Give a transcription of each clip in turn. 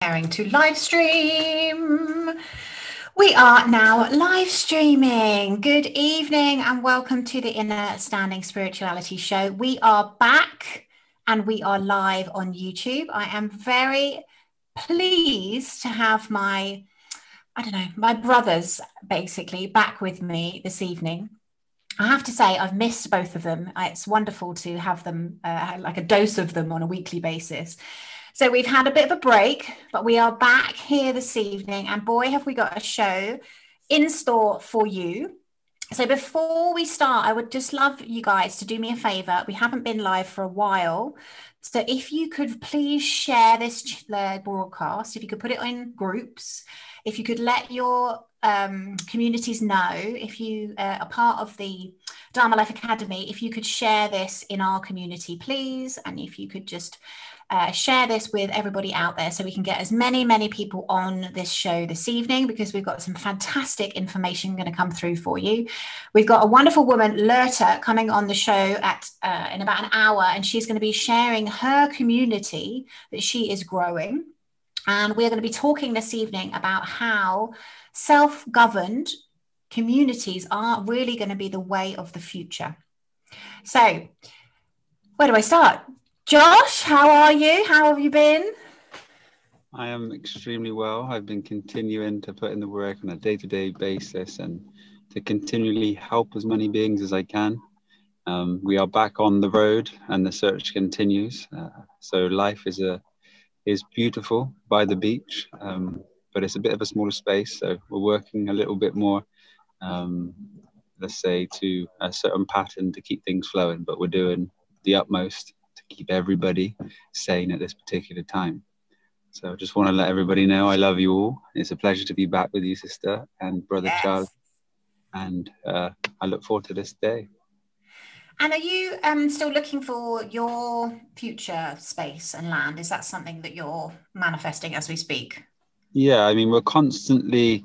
preparing to live stream. We are now live streaming. Good evening and welcome to the Innerstanding Spirituality Show. We are back and we are live on YouTube. I am very pleased to have my brothers basically back with me this evening. I have to say I've missed both of them. It's wonderful to have them, like a dose of them on a weekly basis. So we've had a bit of a break, but we are back here this evening, and boy, have we got a show in store for you. So before we start, I would just love you guys to do me a favor. We haven't been live for a while. So if you could please share this broadcast, if you could put it in groups, if you could let your communities know, if you are part of the Dharma Life Academy, if you could share this in our community, please. And if you could just share this with everybody out there so we can get as many people on this show this evening, because we've got some fantastic information going to come through for you. We've got a wonderful woman, Lurta, coming on the show at in about an hour, and she's going to be sharing her community that she is growing. And we're going to be talking this evening about how self-governed communities are really going to be the way of the future. So where do I start? Josh, how are you? How have you been? I am extremely well. I've been continuing to put in the work on a day-to-day basis and to continually help as many beings as I can. We are back on the road and the search continues. So life is beautiful by the beach, but it's a bit of a smaller space. So we're working a little bit more, let's say, to a certain pattern to keep things flowing, but we're doing the utmost to keep everybody sane at this particular time. So I just want to let everybody know I love you all. It's a pleasure to be back with you, sister and brother Charles. And I look forward to this day. And are you still looking for your future space and land? Is that something that you're manifesting as we speak? Yeah, I mean, we're constantly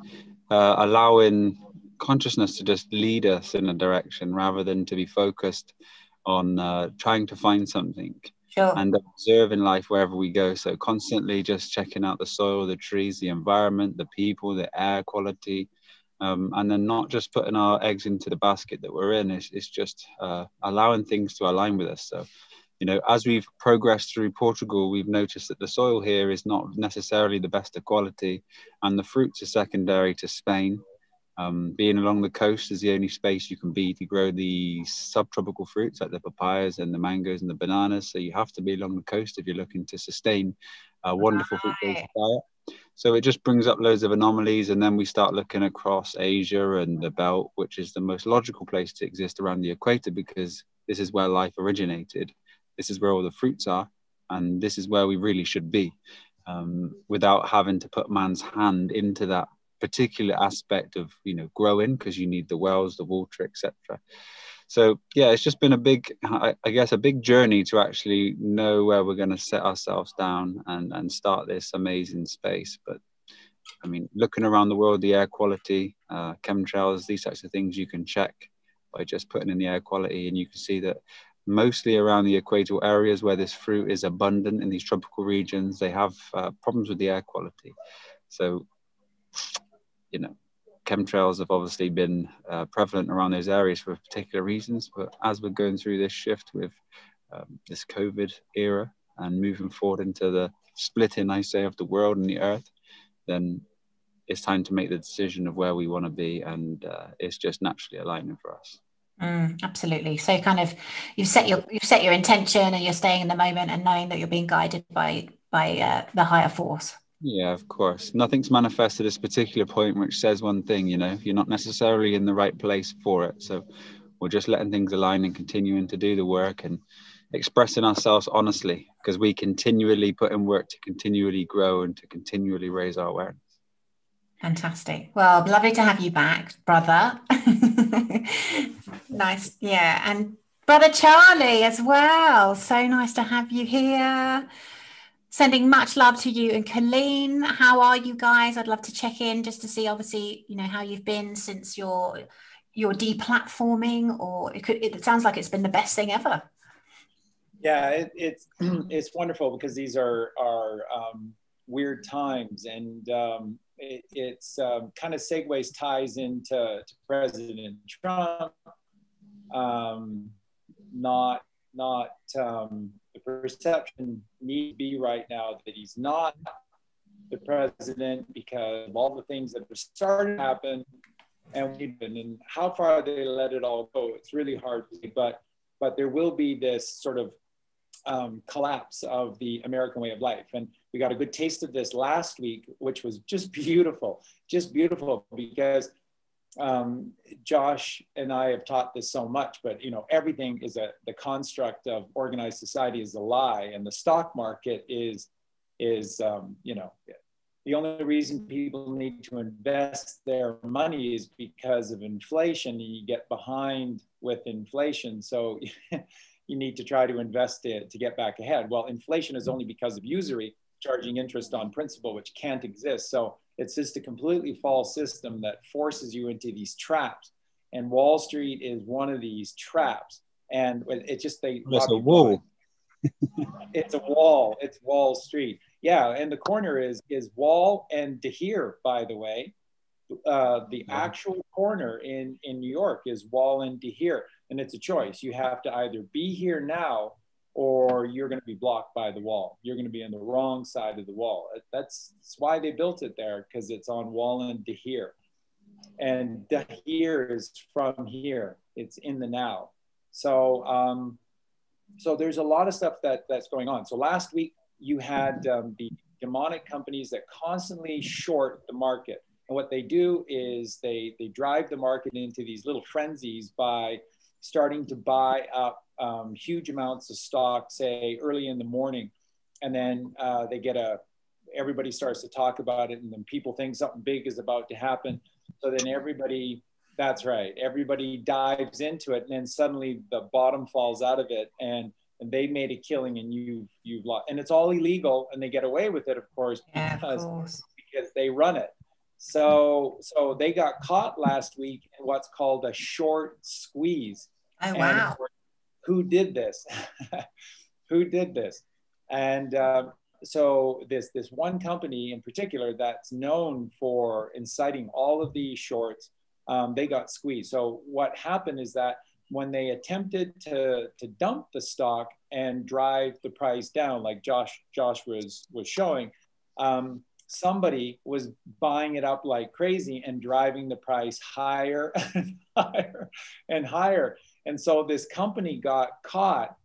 allowing consciousness to just lead us in a direction rather than to be focused on trying to find something. Sure. And observing life wherever we go. So constantly just checking out the soil, the trees, the environment, the people, the air quality, and then not just putting our eggs into the basket that we're in. It's just allowing things to align with us. So, you know, as we've progressed through Portugal, we've noticed that the soil here is not necessarily the best of quality, and the fruits are secondary to Spain. Being along the coast is the only space you can be to grow the subtropical fruits like the papayas and the mangoes and the bananas. So you have to be along the coast if you're looking to sustain a wonderful fruit-based diet. So it just brings up loads of anomalies, and then we start looking across Asia and the belt, which is the most logical place to exist around the equator, because this is where life originated. This is where all the fruits are, and this is where we really should be, without having to put man's hand into that particular aspect of, you know, growing, because you need the wells, the water, etc. So yeah, it's just been a big, I guess, a big journey to actually know where we're going to set ourselves down and start this amazing space. But I mean, looking around the world, the air quality, chemtrails, these types of things you can check by just putting in the air quality, and you can see that mostly around the equatorial areas where this fruit is abundant in these tropical regions, they have problems with the air quality. So, you know, chemtrails have obviously been prevalent around those areas for particular reasons. But as we're going through this shift with this COVID era and moving forward into the splitting, I say, of the world and the earth, then it's time to make the decision of where we want to be. And it's just naturally aligning for us. Absolutely. So kind of you've set your intention, and you're staying in the moment and knowing that you're being guided by the higher force. Yeah, of course. Nothing's manifested at this particular point which says one thing, you know, you're not necessarily in the right place for it. So we're just letting things align and continuing to do the work and expressing ourselves honestly, because we continually put in work to continually grow and to continually raise our awareness. Fantastic. Well, lovely to have you back, brother. Nice. Yeah. And brother Charlie as well. So nice to have you here. Sending much love to you and Colleen. How are you guys? I'd love to check in just to see, obviously, you know, how you've been since your deplatforming, or it sounds like it's been the best thing ever. Yeah, it's wonderful, because these are weird times, and it's kind of ties into President Trump. Not the perception need to be right now that he's not the president because of all the things that are starting to happen, and how far they let it all go. It's really hard to say, but there will be this sort of collapse of the American way of life. And we got a good taste of this last week, which was just beautiful because Josh and I have taught this so much, but everything is the construct of organized society is a lie, and the stock market is the only reason people need to invest their money is because of inflation, and you get behind with inflation. So you need to try to invest it to get back ahead. Well, inflation is only because of usury, charging interest on principal, which can't exist. So it's just a completely false system that forces you into these traps. And Wall Street is one of these traps. And it's just, it's a wall. It's a wall. It's Wall Street. Yeah, and the corner is Wall and Dahir, by the way. The actual corner in New York is Wall and Dahir, and it's a choice. You have to either be here now, or you're going to be blocked by the wall. You're going to be on the wrong side of the wall. That's why they built it there, because it's on Wall and Dahir. And Dahir is from here. It's in the now. So so there's a lot of stuff that's going on. So last week you had the demonic companies that constantly short the market. And what they do is they drive the market into these little frenzies by starting to buy up huge amounts of stock, say early in the morning. And then everybody starts to talk about it, and then people think something big is about to happen. So then everybody dives into it, and then suddenly the bottom falls out of it, and they made a killing, and you've lost. And it's all illegal, and they get away with it, of course, because they run it. So they got caught last week in what's called a short squeeze. Oh, wow. And who did this? Who did this? And so this one company in particular that's known for inciting all of these shorts, they got squeezed. So what happened is that when they attempted to dump the stock and drive the price down, like Josh was showing, somebody was buying it up like crazy and driving the price higher and higher and higher. And so this company got caught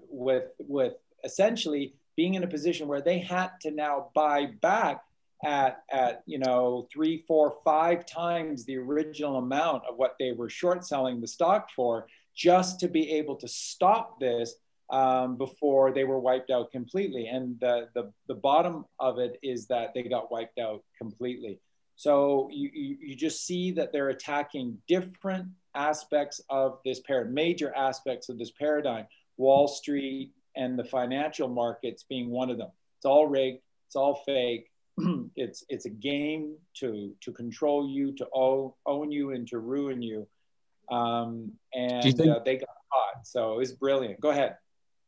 with essentially being in a position where they had to now buy back at 3, 4, 5 times the original amount of what they were short selling the stock for, just to be able to stop this before they were wiped out completely. And the bottom of it is that they got wiped out completely. So you just see that they're attacking different aspects of this paradigm, major aspects of this paradigm, Wall Street and the financial markets being one of them. It's all rigged, it's all fake. It's a game to control you, to own you, and to ruin you. They got caught. So it was brilliant. Go ahead.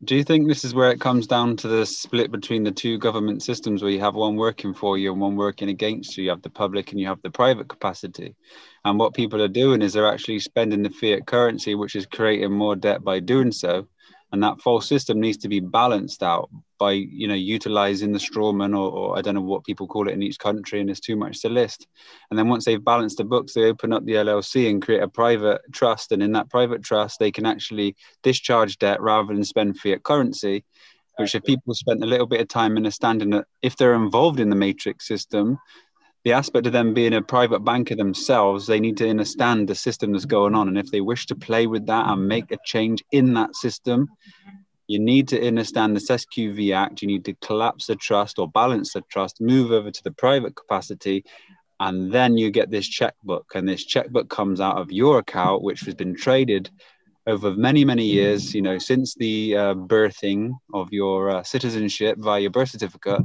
Do you think this is where it comes down to the split between the two government systems, where you have one working for you and one working against you? You have the public and you have the private capacity. And what people are doing is they're actually spending the fiat currency, which is creating more debt by doing so. And that false system needs to be balanced out by, utilizing the strawman, or I don't know what people call it in each country, and it's too much to list. And then once they've balanced the books, they open up the LLC and create a private trust. And in that private trust, they can actually discharge debt rather than spend fiat currency, which if people spent a little bit of time understanding that if they're involved in the matrix system, the aspect of them being a private banker themselves, they need to understand the system that's going on. And if they wish to play with that and make a change in that system, you need to understand the SQV Act. You need to collapse the trust or balance the trust, move over to the private capacity, and then you get this checkbook. And this checkbook comes out of your account, which has been traded over many, many years, since the birthing of your citizenship via your birth certificate.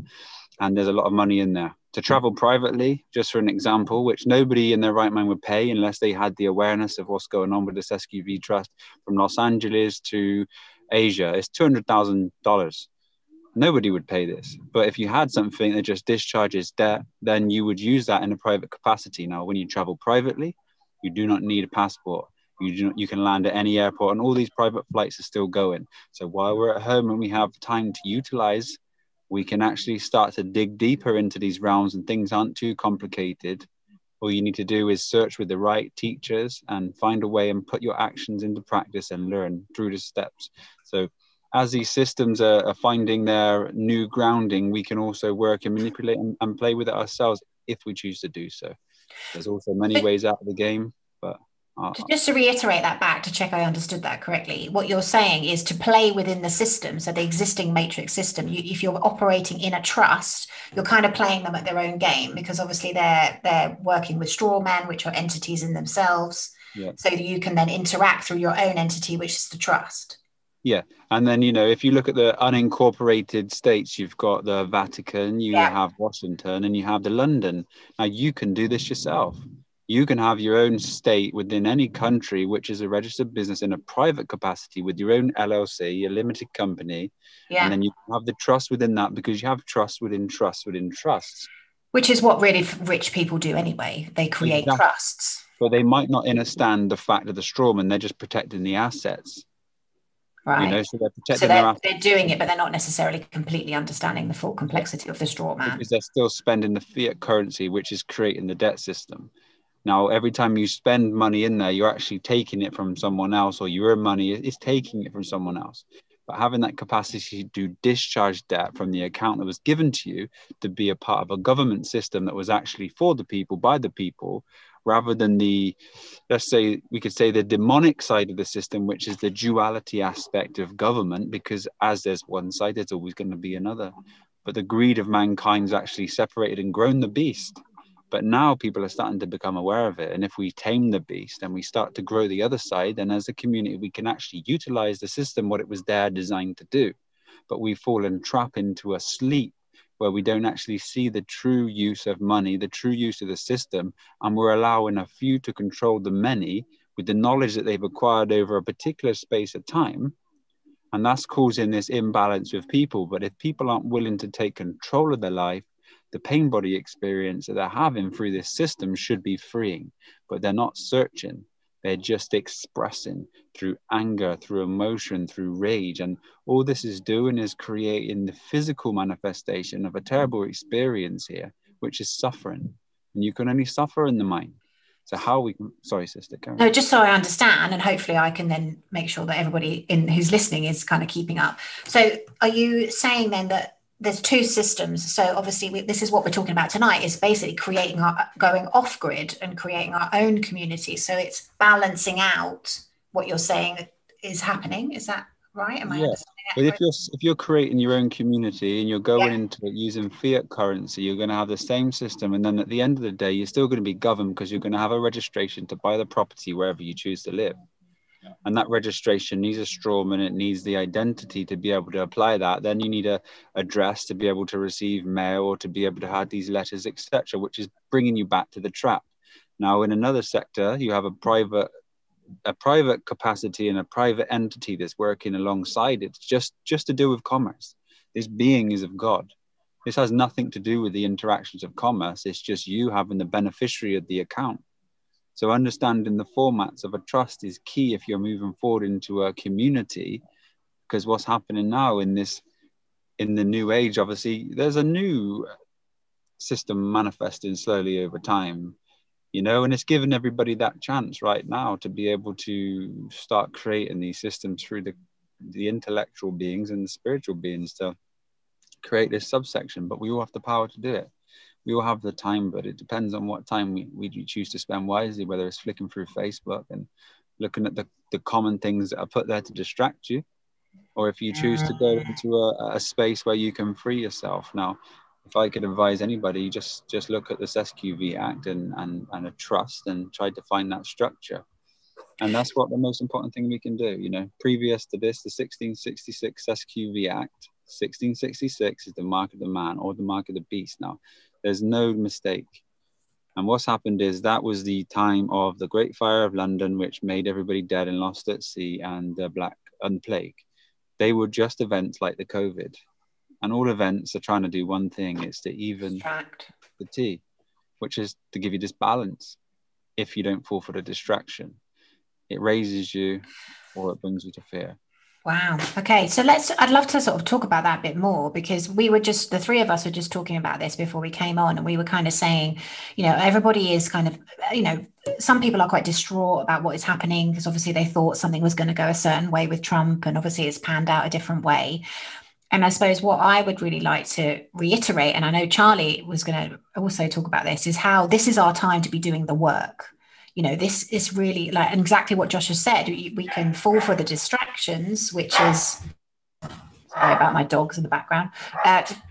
And there's a lot of money in there. To travel privately, just for an example, which nobody in their right mind would pay unless they had the awareness of what's going on with this SQV trust, from Los Angeles to Asia, it's $200,000. Nobody would pay this. But if you had something that just discharges debt, then you would use that in a private capacity. Now, when you travel privately, you do not need a passport. You can land at any airport, and all these private flights are still going. So while we're at home and we have time to utilize, we can actually start to dig deeper into these realms, and things aren't too complicated. All you need to do is search with the right teachers and find a way and put your actions into practice and learn through the steps. So as these systems are finding their new grounding, we can also work and manipulate and play with it ourselves if we choose to do so. There's also many ways out of the game, but just to reiterate that back to check I understood that correctly, what you're saying is to play within the system, so the existing matrix system. If you're operating in a trust, you're kind of playing them at their own game, because obviously they're working with straw men, which are entities in themselves. Yeah. So that you can then interact through your own entity, which is the trust. Yeah. And then, if you look at the unincorporated states, you've got the Vatican, you have Washington, and you have the London. Now, you can do this yourself. You can have your own state within any country, which is a registered business in a private capacity with your own LLC, a limited company. Yeah. And then you have the trust within that, because you have trust within trust within trusts. Which is what really rich people do anyway. They create trusts. But they might not understand the fact of the strawman. They're just protecting the assets. Right. So they're protecting their assets. They're doing it, but they're not necessarily completely understanding the full complexity of the straw man. Because they're still spending the fiat currency, which is creating the debt system. Now, every time you spend money in there, you're actually taking it from someone else, or your money is taking it from someone else. But having that capacity to discharge debt from the account that was given to you, to be a part of a government system that was actually for the people, by the people, rather than we could say the demonic side of the system, which is the duality aspect of government, because as there's one side, there's always going to be another. But the greed of mankind's actually separated and grown the beast. But now people are starting to become aware of it. And if we tame the beast and we start to grow the other side, then as a community, we can actually utilize the system, what it was there designed to do. But we fall and trap into a sleep where we don't actually see the true use of money, the true use of the system. And we're allowing a few to control the many with the knowledge that they've acquired over a particular space of time. And that's causing this imbalance with people. But if people aren't willing to take control of their life, the pain body experience that they're having through this system should be freeing, but they're not searching. They're just expressing through anger, through emotion, through rage. And all this is doing is creating the physical manifestation of a terrible experience here, which is suffering. And you can only suffer in the mind. So how we can, sorry, sister. No, just so I understand, and hopefully I can then make sure that everybody who's listening is kind of keeping up. So are you saying then that there's two systems? So obviously this is what we're talking about tonight, is basically going off grid and creating our own community. So it's balancing out what you're saying is happening. Is that right? Am I understanding that? But if you're creating your own community and you're going into it using fiat currency, you're going to have the same system. And then at the end of the day, you're still going to be governed, because you're going to have a registration to buy the property wherever you choose to live. And that registration needs a strawman, it needs the identity to be able to apply that. Then you need a address to be able to receive mail, or to be able to have these letters, etc., which is bringing you back to the trap. Now, in another sector, you have a private capacity and a private entity that's working alongside it, just to do with commerce. This being is of God. This has nothing to do with the interactions of commerce. It's just you having the beneficiary of the account. So understanding the formats of a trust is key if you're moving forward into a community, because what's happening now in the new age, obviously, there's a new system manifesting slowly over time, and it's given everybody that chance right now to be able to start creating these systems through the intellectual beings and the spiritual beings to create this subsection. But we all have the power to do it. We all have the time, but it depends on what time we choose to spend wisely, whether it's flicking through Facebook and looking at the common things that are put there to distract you, or if you choose to go into a space where you can free yourself. Now, if I could advise anybody, just look at this SQV Act and a trust and try to find that structure. And that's what the most important thing we can do. Previous to this, the 1666 SQV Act, 1666 is the mark of the man or the mark of the beast. Now, there's no mistake. And what's happened is that was the time of the Great Fire of London, which made everybody dead and lost at sea, and the Plague. They were just events like the COVID. And all events are trying to do one thing. It's to even Distract. the T, which is to give you this balance. If you don't fall for the distraction, it raises you or it brings you to fear. Wow. Okay. So I'd love to sort of talk about that a bit more, because the three of us were just talking about this before we came on, and we were kind of saying, everybody is kind of, some people are quite distraught about what is happening, because obviously they thought something was going to go a certain way with Trump, and obviously it's panned out a different way. And I suppose what I would really like to reiterate, and I know Charlie was going to also talk about this, is how this is our time to be doing the work. This is really like exactly what Josh has said. We can fall for the distractions, which is, sorry about my dogs in the background.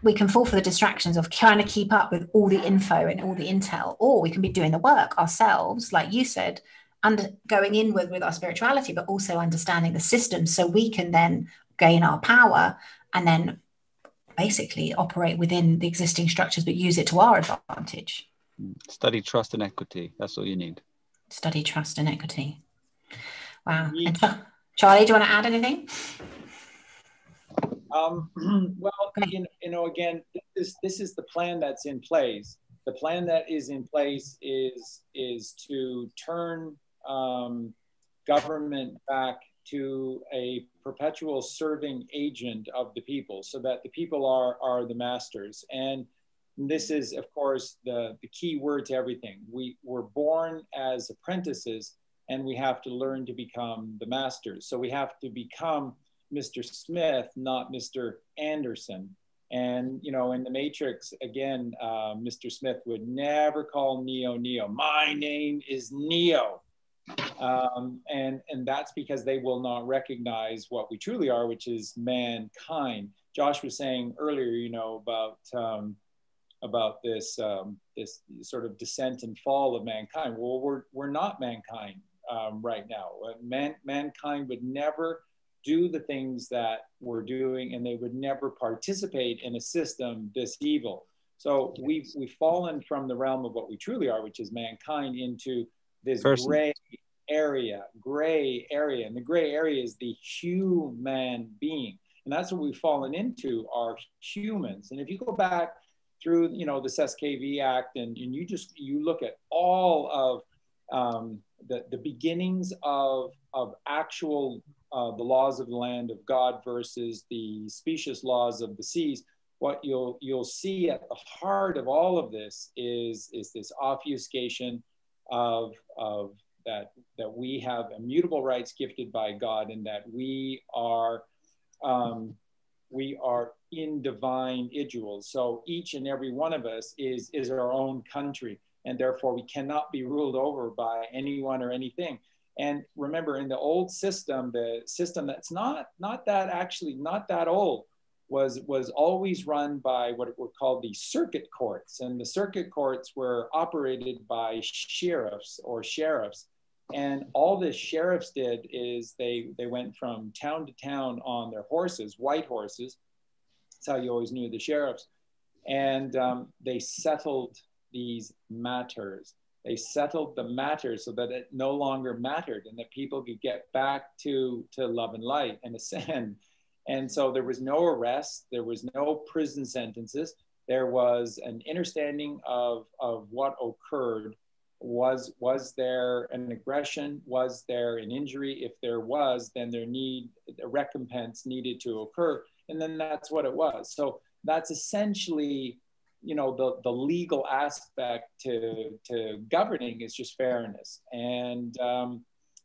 We can fall for the distractions of trying to keep up with all the info and all the intel, or we can be doing the work ourselves, like you said, and going in with our spirituality, but also understanding the system, so we can then gain our power and then basically operate within the existing structures, but use it to our advantage. Study trust and equity. That's all you need. Study trust and equity. Wow. And Charlie, do you want to add anything? Well, again, this is the plan that's in place. The plan that is in place is to turn government back to a perpetual serving agent of the people, so that the people are the masters. And this is, of course, the key word to everything. We were born as apprentices, and we have to learn to become the masters. So we have to become Mr. Smith, not Mr. Anderson. And, in the Matrix, again, Mr. Smith would never call Neo Neo. My name is Neo. And that's because they will not recognize what we truly are, which is mankind. Josh was saying earlier, about this this sort of descent and fall of mankind. Well, we're not mankind right now. Mankind would never do the things that we're doing, and they would never participate in a system this evil. So we've fallen from the realm of what we truly are, which is mankind, into this gray area. And the gray area is the human being. And that's what we've fallen into, are humans. And if you go back through, the SKV Act, and you look at all of the beginnings of actual the laws of the land of God versus the specious laws of the seas, what you'll see at the heart of all of this is this obfuscation of that we have immutable rights gifted by God, and that we are in divine individuals. So each and every one of us is our own country, and therefore we cannot be ruled over by anyone or anything. And remember, in the old system, the system that's not that old, was always run by what were called the circuit courts. And the circuit courts were operated by sheriffs. And all the sheriffs did is they went from town to town on their horses, white horses. That's how you always knew the sheriffs. And they settled these matters. They settled the matter so that it no longer mattered, and that people could get back to love and light and ascend. And so there was no arrest, there was no prison sentences. There was an understanding of what occurred. Was there an aggression? Was there an injury? If there was, then a recompense needed to occur. And then that's what it was. So that's essentially, the legal aspect to governing is just fairness. And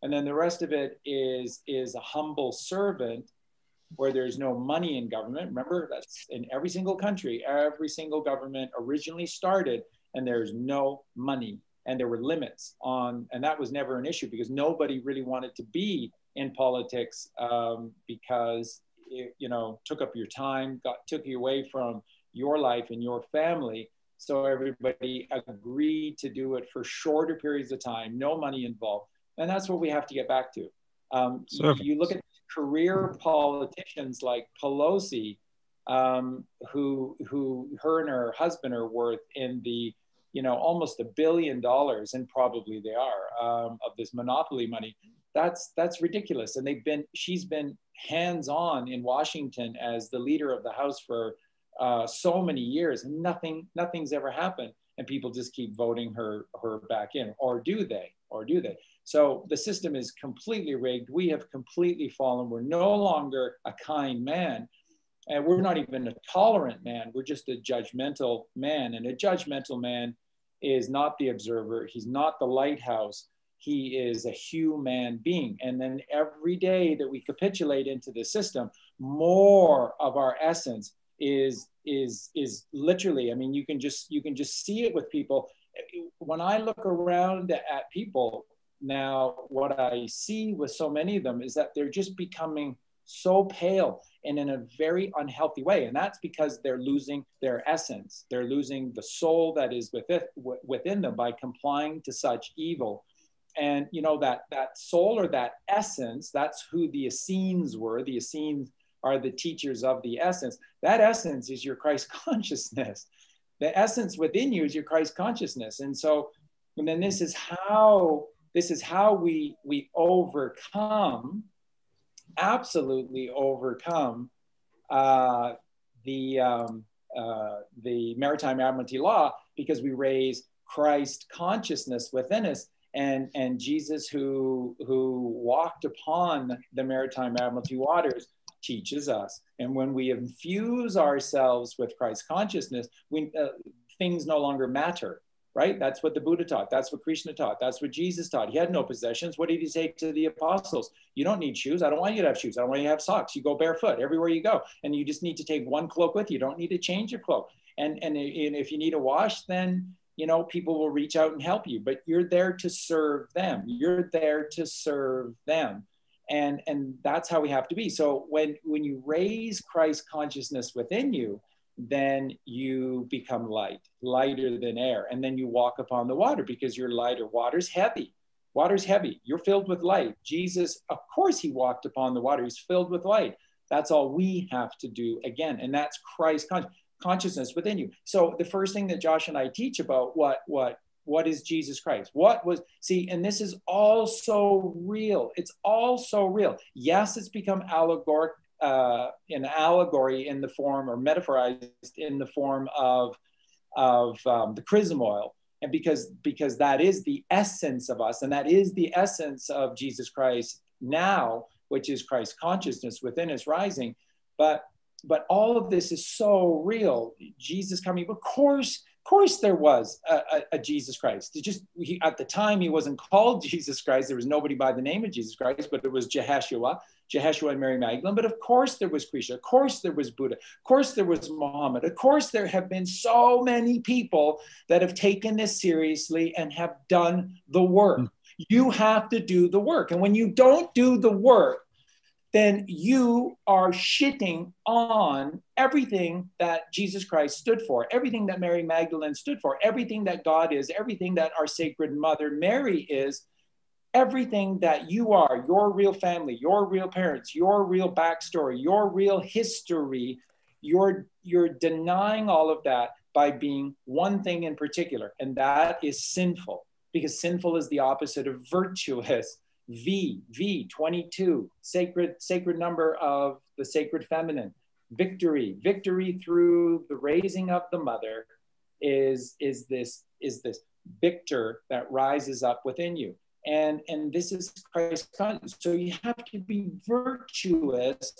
then the rest of it is a humble servant, where there's no money in government. Remember, that's in every single country. Every single government originally started, and there's no money. And there were limits on, and that was never an issue, because nobody really wanted to be in politics because it, took up your time, took you away from your life and your family. So everybody agreed to do it for shorter periods of time, no money involved. And that's what we have to get back to. You look at career politicians like Pelosi, who her and her husband are worth in the, almost $1 billion, and probably they are, of this monopoly money. That's ridiculous. And she's been hands-on in Washington as the leader of the House for so many years, and nothing's ever happened. And people just keep voting her back in, or do they? So the system is completely rigged. We have completely fallen. We're no longer a kind man, and we're not even a tolerant man. We're just a judgmental man, and a judgmental man is not the observer. He's not the lighthouse. He is a human being. And then every day that we capitulate into the system, more of our essence is literally, I mean, you can just see it with people. When I look around at people now, what I see with so many of them is that they're just becoming so pale and in a very unhealthy way. And that's because they're losing their essence. They're losing the soul that is within them by complying to such evil. And you know, that soul, or that essence, that's who the Essenes were. The Essenes are the teachers of the essence. That essence is your Christ consciousness. The essence within you is your Christ consciousness. And so, and then this is how we overcome, absolutely overcome the maritime admiralty law, because we raise Christ consciousness within us. And Jesus, who walked upon the maritime admiralty waters, teaches us. And when we infuse ourselves with Christ consciousness, things no longer matter, right? That's what the Buddha taught. That's what Krishna taught. That's what Jesus taught. He had no possessions. What did he say to the apostles? You don't need shoes. I don't want you to have shoes. I don't want you to have socks. You go barefoot everywhere you go. And you just need to take one cloak with you. You don't need to change your cloak. And if you need a wash, then, you know, people will reach out and help you, but you're there to serve them. You're there to serve them. And that's how we have to be. So when you raise Christ consciousness within you, then you become lighter than air. And then you walk upon the water because you're lighter. Water's heavy. You're filled with light. Jesus, of course, he walked upon the water. He's filled with light. That's all we have to do again. And that's Christ consciousness within you. So the first thing that Josh and I teach about what is Jesus Christ? And this is all so real. It's all so real. Yes, it's become allegoric, an allegory in the form, or metaphorized in the form of the chrism oil. And because that is the essence of us, and that is the essence of Jesus Christ now, which is Christ consciousness within us rising. But all of this is so real. Jesus coming, of course there was a Jesus Christ. At the time, he wasn't called Jesus Christ. There was nobody by the name of Jesus Christ, but it was Jehoshua and Mary Magdalene. But of course there was Krishna. Of course there was Buddha. Of course there was Muhammad. Of course there have been so many people that have taken this seriously and have done the work. You have to do the work. And when you don't do the work, then you are shitting on everything that Jesus Christ stood for, everything that Mary Magdalene stood for, everything that God is, everything that our Sacred Mother Mary is, everything that you are, your real family, your real parents, your real backstory, your real history. You're denying all of that by being one thing in particular, and that is sinful, because sinful is the opposite of virtuous. V 22, sacred number of the sacred feminine. Victory through the raising of the mother is this victor that rises up within you, and this is Christ consciousness. So you have to be virtuous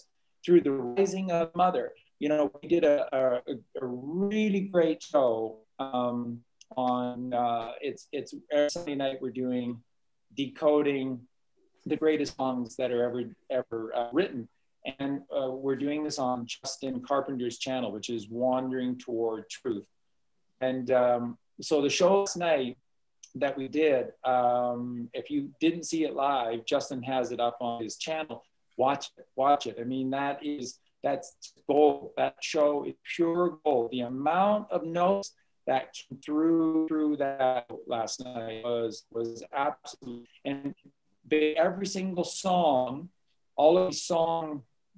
through the rising of mother. You know, we did a really great show on it's every Sunday night. We're doing decoding the greatest songs that are ever written. And we're doing this on Justin Carpenter's channel, which is Wandering Toward Truth. And so the show last night that we did, if you didn't see it live, Justin has it up on his channel. Watch it. I mean, that's gold. That show is pure gold. The amount of notes that came through that last night was absolute. And every single song, all of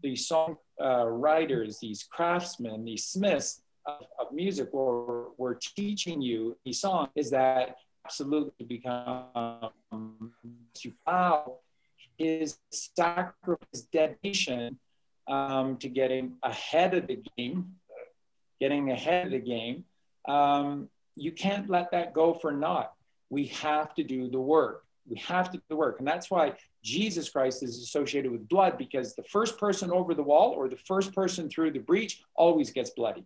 these song writers, these craftsmen, these smiths of music were teaching you these songs, is that absolutely become his sacrifice, dedication to getting ahead of the game, getting ahead of the game, you can't let that go for naught. We have to do the work. We have to do the work. And that's why Jesus Christ is associated with blood, because the first person over the wall or the first person through the breach always gets bloody.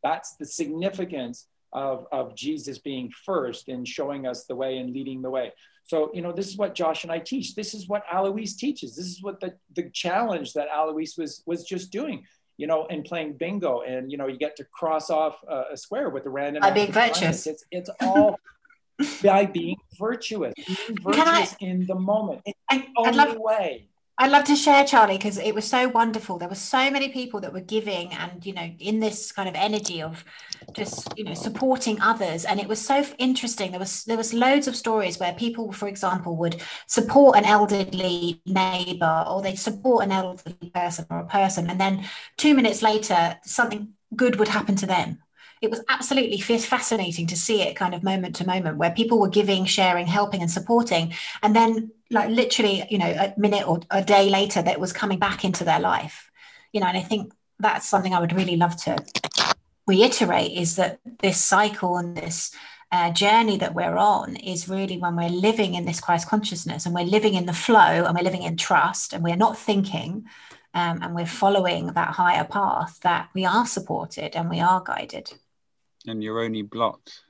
That's the significance of Jesus being first and showing us the way and leading the way. So, you know, this is what Josh and I teach. This is what Alouise teaches. This is what the challenge that Alouise was just doing, you know, and playing bingo. And, you know, you get to cross off a square with a random. By being virtuous. It's all by being virtuous. Being virtuous in the moment. It's the only way. I'd love to share, Charlie, because it was so wonderful. There were so many people that were giving and, you know, in this kind of energy of just, you know, supporting others. And it was so interesting. There was loads of stories where people, for example, would support an elderly neighbor, or they'd support an elderly person or a person. And then 2 minutes later, something good would happen to them. It was absolutely fascinating to see it kind of moment to moment, where people were giving, sharing, helping and supporting. And then like literally, you know, a minute or a day later, that was coming back into their life, you know. And I think that's something I would really love to reiterate, is that this cycle and this journey that we're on is really when we're living in this Christ consciousness, and we're living in the flow, and we're living in trust, and we're not thinking, and we're following that higher path, that we are supported and we are guided. And you're only blocked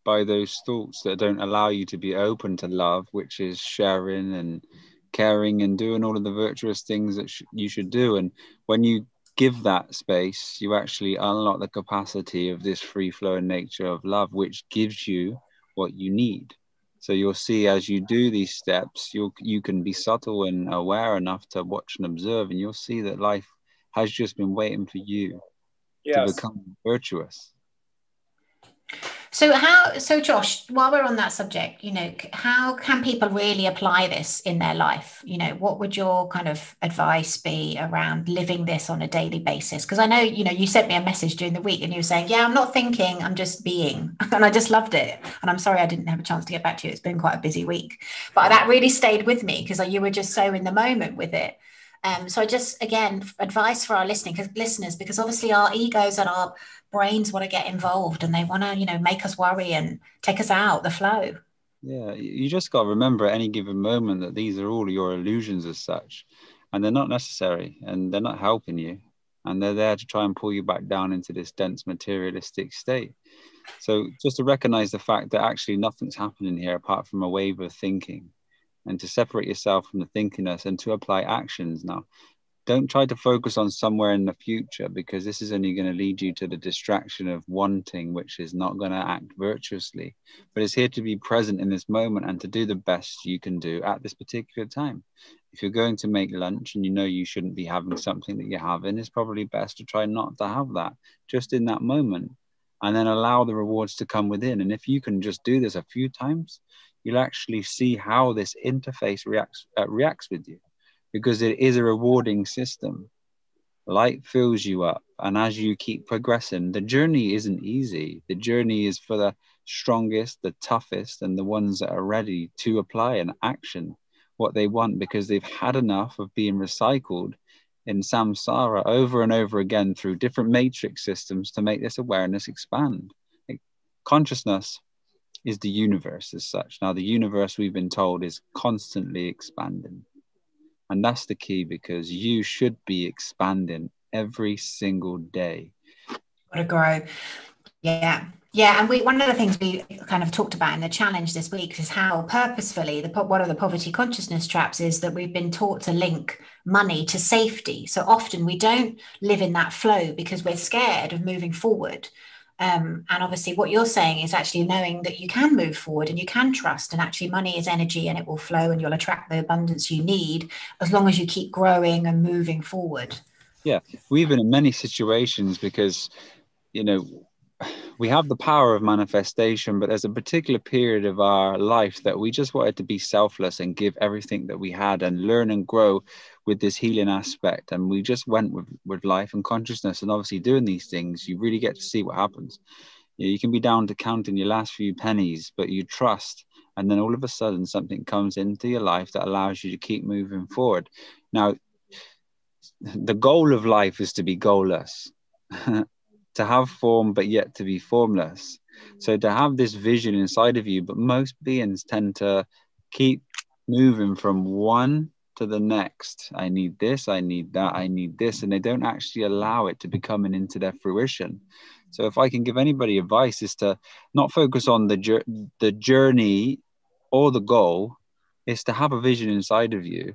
by those thoughts that don't allow you to be open to love, which is sharing and caring and doing all of the virtuous things that you should do. And when you give that space, you actually unlock the capacity of this free-flowing nature of love, which gives you what you need. So you'll see, as you do these steps, you can be subtle and aware enough to watch and observe, and you'll see that life has just been waiting for you to become virtuous. So Josh, while we're on that subject, you know, how can people really apply this in their life? You know, what would your kind of advice be around living this on a daily basis? Because I know, you know, you sent me a message during the week and you were saying, yeah, I'm not thinking, I'm just being. And I just loved it. And I'm sorry I didn't have a chance to get back to you. It's been quite a busy week. But that really stayed with me, because you were just so in the moment with it. So I just, again, advice for our listeners, because obviously our egos and our brains want to get involved, and they want to, you know, make us worry and take us out the flow. Yeah, you just got to remember at any given moment that these are all your illusions as such, and they're not necessary, and they're not helping you, and they're there to try and pull you back down into this dense materialistic state. So just to recognize the fact that actually nothing's happening here apart from a wave of thinking, and to separate yourself from the thinkiness and to apply actions. Now, don't try to focus on somewhere in the future, because this is only going to lead you to the distraction of wanting, which is not going to act virtuously. But it's here to be present in this moment and to do the best you can do at this particular time. If you're going to make lunch and you know you shouldn't be having something that you're having, it's probably best to try not to have that just in that moment, and then allow the rewards to come within. And if you can just do this a few times, you'll actually see how this interface reacts with you, because it is a rewarding system. Light fills you up, and as you keep progressing, the journey isn't easy. The journey is for the strongest, the toughest, and the ones that are ready to apply and action what they want, because they've had enough of being recycled in samsara over and over again through different matrix systems to make this awareness expand. Consciousness is the universe as such. Now, the universe, we've been told, is constantly expanding. And that's the key, because you should be expanding every single day. Got to grow. Yeah. Yeah. And one of the things we kind of talked about in the challenge this week is how purposefully one of the poverty consciousness traps is that we've been taught to link money to safety. So often we don't live in that flow because we're scared of moving forward. And obviously what you're saying is actually knowing that you can move forward and you can trust, and actually money is energy and it will flow and you'll attract the abundance you need as long as you keep growing and moving forward. Yeah, we've been in many situations because, you know, we have the power of manifestation, but there's a particular period of our life that we just wanted to be selfless and give everything that we had and learn and grow with this healing aspect. And we just went with life and consciousness. And obviously doing these things, you really get to see what happens. You can be down to counting your last few pennies, but you trust. And then all of a sudden something comes into your life that allows you to keep moving forward. Now, the goal of life is to be goalless. to have form but yet to be formless. So to have this vision inside of you, but most beings tend to keep moving from one to the next. I need this, I need that, I need this, and they don't actually allow it to be coming into their fruition. So if I can give anybody advice, is to not focus on the journey or the goal, is to have a vision inside of you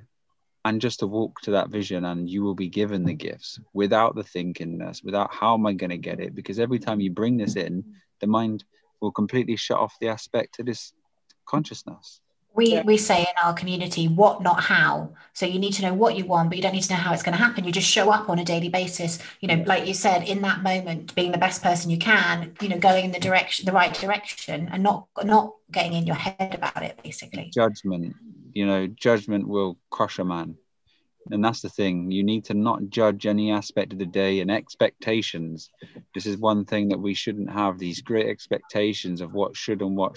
and just to walk to that vision, and you will be given the gifts without the thinkingness, without how am I going to get it? Because every time you bring this in, the mind will completely shut off the aspect of this consciousness. We say in our community, what, not how. So you need to know what you want, but you don't need to know how it's going to happen. You just show up on a daily basis, like you said, in that moment, being the best person you can, going in the right direction, and not getting in your head about it, basically. Judgment, judgment will crush a man. And that's the thing. You need to not judge any aspect of the day, and expectations. This is one thing that we shouldn't have, these great expectations of what should and what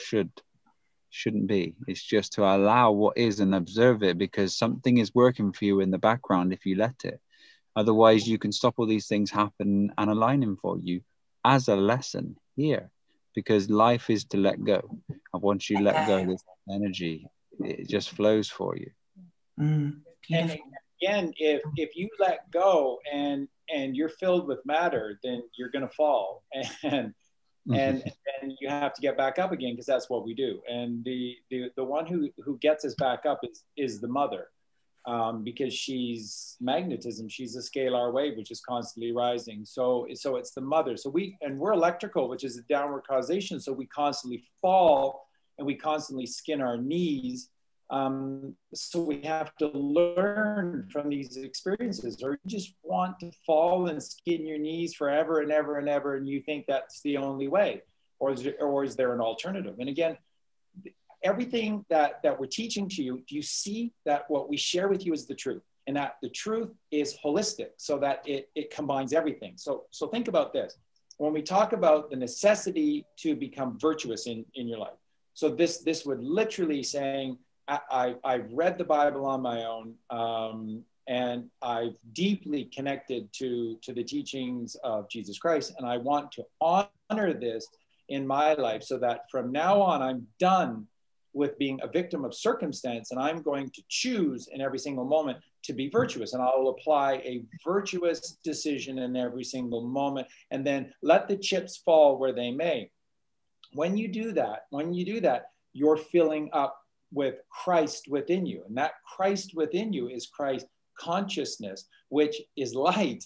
shouldn't be. It's just to allow what is and observe it, because something is working for you in the background if you let it. Otherwise, you can stop all these things happen and aligning for you as a lesson here, because life is to let go. And once you let go, this energy, it just flows for you. And again, if you let go and you're filled with matter, then you're going to fall. And you have to get back up again, because that's what we do. And the one who gets us back up is the mother, because she's magnetism. She's a scalar wave which is constantly rising. So it's the mother. So we're electrical, which is a downward causation. So we constantly fall and we constantly skin our knees. So we have to learn from these experiences. Or you just want to fall and skin your knees forever and ever and ever, and you think that's the only way, or is there an alternative? And again, everything that we're teaching to you, do you see that what we share with you is the truth, and that the truth is holistic, so that it combines everything. So think about this. When we talk about the necessity to become virtuous in your life, so this would literally saying, I've read the Bible on my own, and I've deeply connected to the teachings of Jesus Christ, and I want to honor this in my life, so that from now on I'm done with being a victim of circumstance, and I'm going to choose in every single moment to be virtuous, and I'll apply a virtuous decision in every single moment, and then let the chips fall where they may. When you do that, you're filling up with Christ within you. And that Christ within you is Christ consciousness, which is light.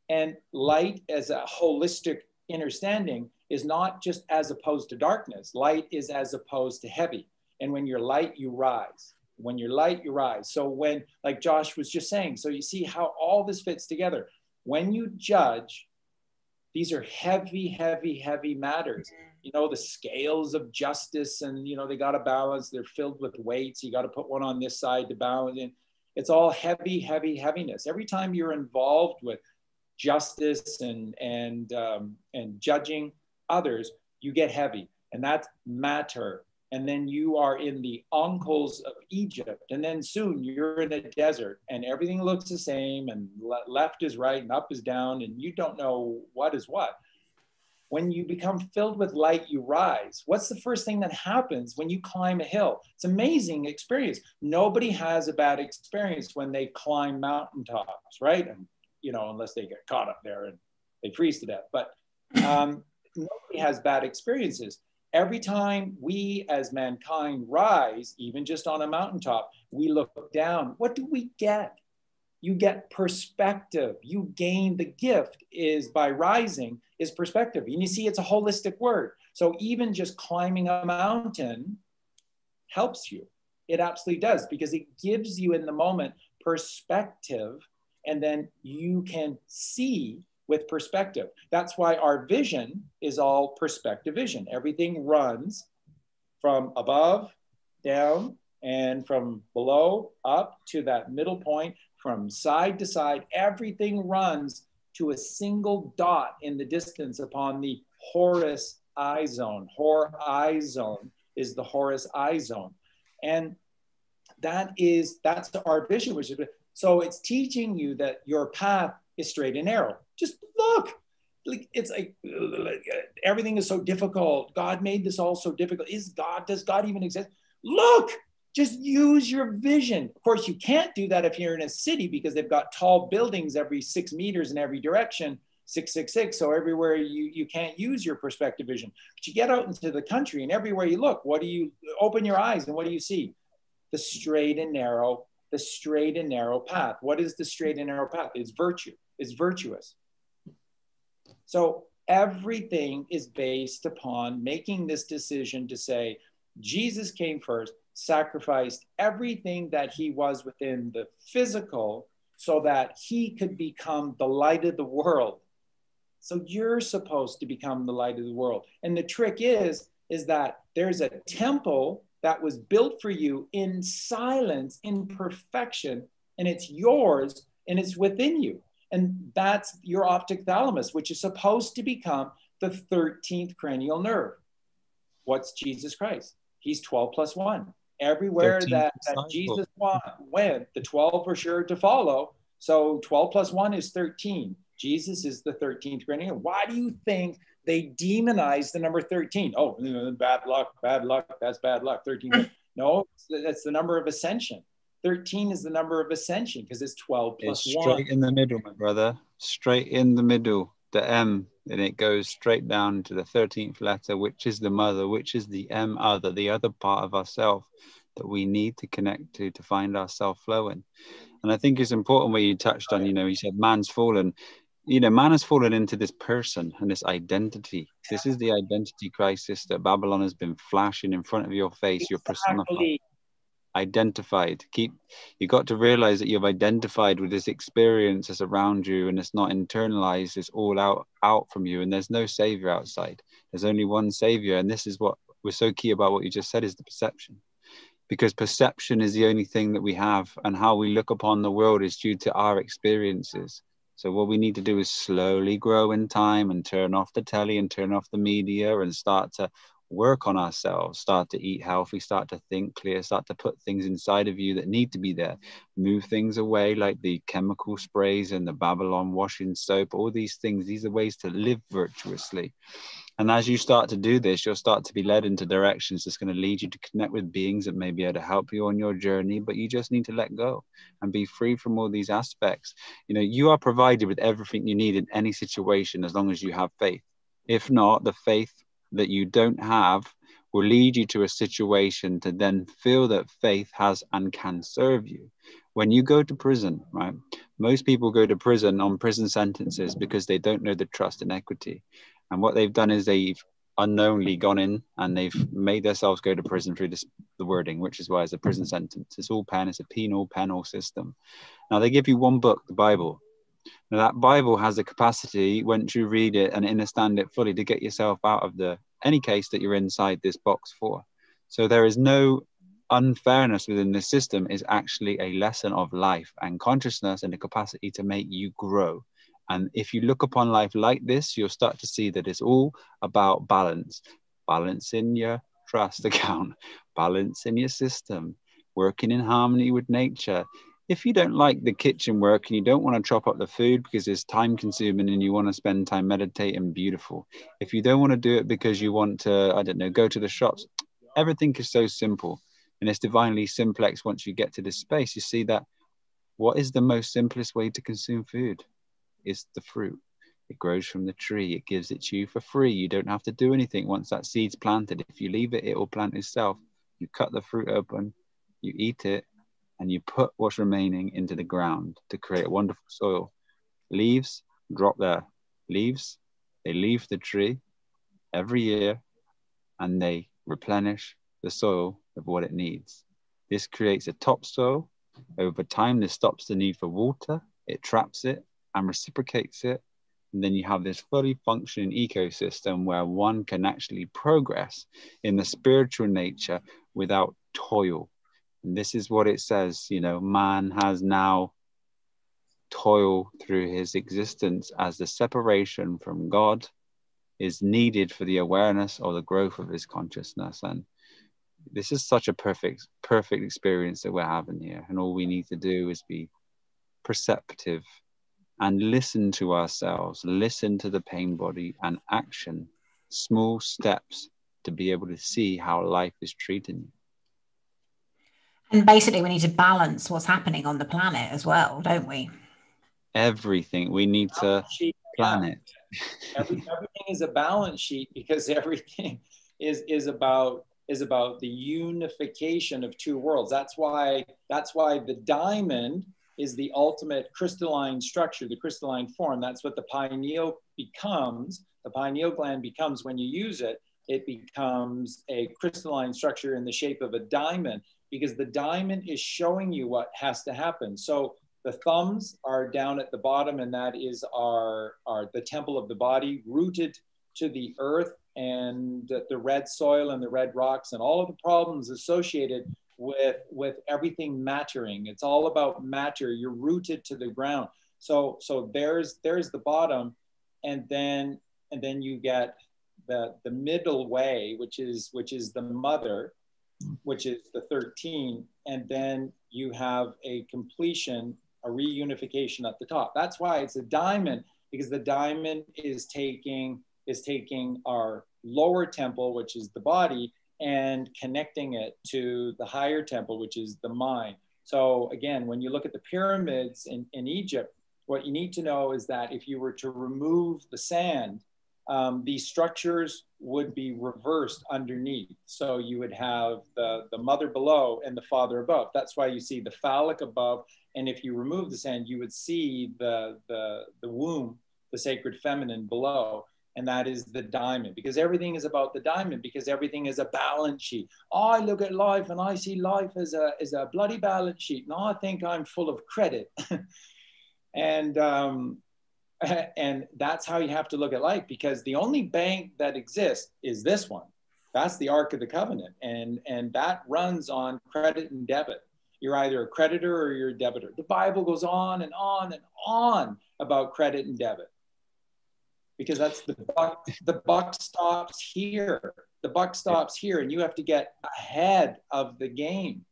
And light as a holistic understanding is not just as opposed to darkness. Light is as opposed to heavy. And when you're light, you rise. When you're light, you rise. So when, like Josh was just saying, so you see how all this fits together. When you judge, these are heavy, heavy, heavy matters. The scales of justice, and, they got to balance. They're filled with weights. You got to put one on this side to balance. And it's all heavy, heavy, heaviness. Every time you're involved with justice and judging others, you get heavy, and that's matter. And then you are in the uncles of Egypt, and then soon you're in a desert, and everything looks the same, and left is right and up is down, and you don't know what is what. When you become filled with light, you rise. What's the first thing that happens when you climb a hill? It's an amazing experience. Nobody has a bad experience when they climb mountaintops, right? And, unless they get caught up there and they freeze to death. But nobody has bad experiences. Every time we as mankind rise, even just on a mountaintop, we look down. What do we get? You get perspective. You gain the gift is by rising is perspective. And you see, it's a holistic word. So even just climbing a mountain helps you. It absolutely does, because it gives you in the moment perspective, and then you can see with perspective. That's why our vision is all perspective vision. Everything runs from above, down, and from below up to that middle point, from side to side. Everything runs to a single dot in the distance upon the Horus eye zone. Eye zone is the Horus eye zone. And that's our vision. So it's teaching you that your path is straight and narrow. Just look it's like everything is so difficult. God made this all so difficult. Does God even exist? Look, just use your vision. Of course, you can't do that if you're in a city because they've got tall buildings every 6 meters in every direction, 666. So everywhere you can't use your perspective vision. But you get out into the country and everywhere you look, open your eyes and what do you see? The straight and narrow path. What is the straight and narrow path? It's virtue. It's virtuous. So everything is based upon making this decision to say, Jesus came first, sacrificed everything that he was within the physical so that he could become the light of the world. So you're supposed to become the light of the world. And the trick is that there's a temple that was built for you in silence, in perfection, and it's yours and it's within you. And that's your optic thalamus, which is supposed to become the 13th cranial nerve. What's Jesus Christ? He's 12 plus 1. Everywhere that Jesus went, the 12 were sure to follow. So 12 plus 1 is 13. Jesus is the 13th cranial. Why do you think they demonize the number 13? Oh, bad luck, that's bad luck, 13. No, that's the number of ascension. 13 is the number of ascension because it's 12 plus it's 1. Straight in the middle, my brother. Straight in the middle. The M, and it goes straight down to the 13th letter, which is the mother, which is the M other, the other part of ourself that we need to connect to find ourself flowing. And I think it's important what you touched on, you said man's fallen. Man has fallen into this person and this identity. This is the identity crisis that Babylon has been flashing in front of your face. You're personified, identified. You got to realize that you've identified with this experience that's around you, and it's not internalized. It's all out from you, and there's no savior outside. There's only one savior, and this is what was so key about what you just said, is the perception. Because perception is the only thing that we have, and how we look upon the world is due to our experiences. So what we need to do is slowly grow in time and turn off the telly and turn off the media and start to work on ourselves, start to eat healthy, start to think clear, start to put things inside of you that need to be there, move things away like the chemical sprays and the Babylon washing soap, all these things. These are ways to live virtuously. And as you start to do this, you'll start to be led into directions that's going to lead you to connect with beings that may be able to help you on your journey, but you just need to let go and be free from all these aspects. You are provided with everything you need in any situation as long as you have faith. If not, the faith that you don't have will lead you to a situation to then feel that faith has and can serve you. When you go to prison, right? Most people go to prison on prison sentences because they don't know the trust and equity. And what they've done is they've unknowingly gone in and they've made themselves go to prison through the wording, which is why it's a prison sentence. It's all pen, it's a penal system. Now they give you one book, the Bible. Now that Bible has the capacity, once you read it and understand it fully, to get yourself out of any case that you're inside this box for. So there is no unfairness within this system. Is actually a lesson of life and consciousness and the capacity to make you grow. And if you look upon life like this, you'll start to see that it's all about balance. Balance in your trust account, balance in your system, working in harmony with nature. If you don't like the kitchen work and you don't want to chop up the food because it's time consuming and you want to spend time meditating, beautiful. If you don't want to do it because you want to, go to the shops, everything is so simple. And it's divinely simplex. Once you get to this space, you see that what is the most simplest way to consume food? Is the fruit. It grows from the tree. It gives it to you for free. You don't have to do anything once that seed's planted. If you leave it, it will plant itself. You cut the fruit open, you eat it, and you put what's remaining into the ground to create a wonderful soil. Leaves drop there. Leaves, they leave the tree every year and they replenish the soil of what it needs. This creates a topsoil. Over time, this stops the need for water. It traps it and reciprocates it. And then you have this fully functioning ecosystem where one can actually progress in the spiritual nature without toil. And this is what it says, man has now toil through his existence as the separation from God is needed for the awareness or the growth of his consciousness. And this is such a perfect experience that we're having here. And all we need to do is be perceptive and listen to ourselves, listen to the pain body, and action small steps to be able to see how life is treating you. And basically, we need to balance what's happening on the planet as well, don't we? Everything. We need to plan it. Everything is a balance sheet, because everything is about the unification of two worlds. That's why the diamond is the ultimate crystalline structure, the crystalline form. That's what the pineal becomes. The pineal gland becomes, when you use it, it becomes a crystalline structure in the shape of a diamond, because the diamond is showing you what has to happen. So the thumbs are down at the bottom, and that is our the temple of the body, rooted to the earth and the red soil and the red rocks and all of the problems associated with everything mattering. It's all about matter. You're rooted to the ground. So there's the bottom, and then you get the middle way, which is the mother, which is the 13, and then you have a completion, a reunification at the top. That's why it's a diamond, because the diamond is taking our lower temple, which is the body, and connecting it to the higher temple, which is the mind. So again, when you look at the pyramids in Egypt, what you need to know is that if you were to remove the sand, these structures would be reversed underneath. So you would have the mother below and the father above. That's why you see the phallic above. And if you remove the sand, you would see the womb, the sacred feminine below. And that is the diamond, because everything is about the diamond, because everything is a balance sheet. I look at life and I see life as a bloody balance sheet. And I think I'm full of credit. And that's how you have to look at life, because the only bank that exists is this one. That's the Ark of the Covenant. And that runs on credit and debit. You're either a creditor or you're a debitor. The Bible goes on and on and on about credit and debit, because that's the buck stops here. The buck stops here, and you have to get ahead of the game.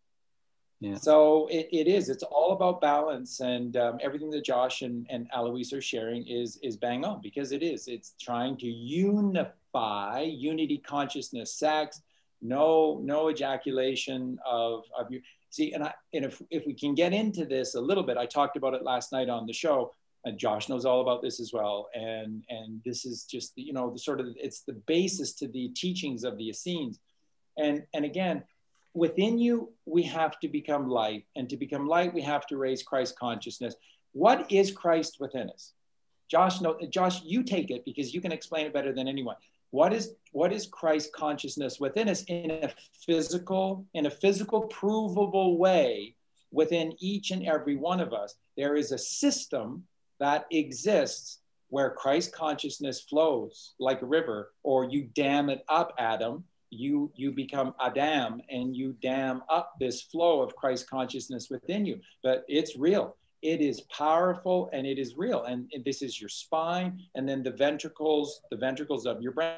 Yeah. So it's all about balance, and everything that Josh and Alouise are sharing is bang on, because it's trying to unify, unity consciousness, sex, no ejaculation of you. See, and if we can get into this a little bit, I talked about it last night on the show, and Josh knows all about this as well. And this is just, the sort of, it's the basis to the teachings of the Essenes. And again, within you, we have to become light. And to become light, we have to raise Christ consciousness. What is Christ within us? Josh, you take it, because you can explain it better than anyone. What is Christ consciousness within us in a physical, provable way within each and every one of us? There is a system that exists where Christ consciousness flows like a river, or you dam it up, Adam. You become Adam, and you dam up this flow of Christ consciousness within you. But it's real. It is powerful, and it is real. And this is your spine, and then the ventricles of your brain,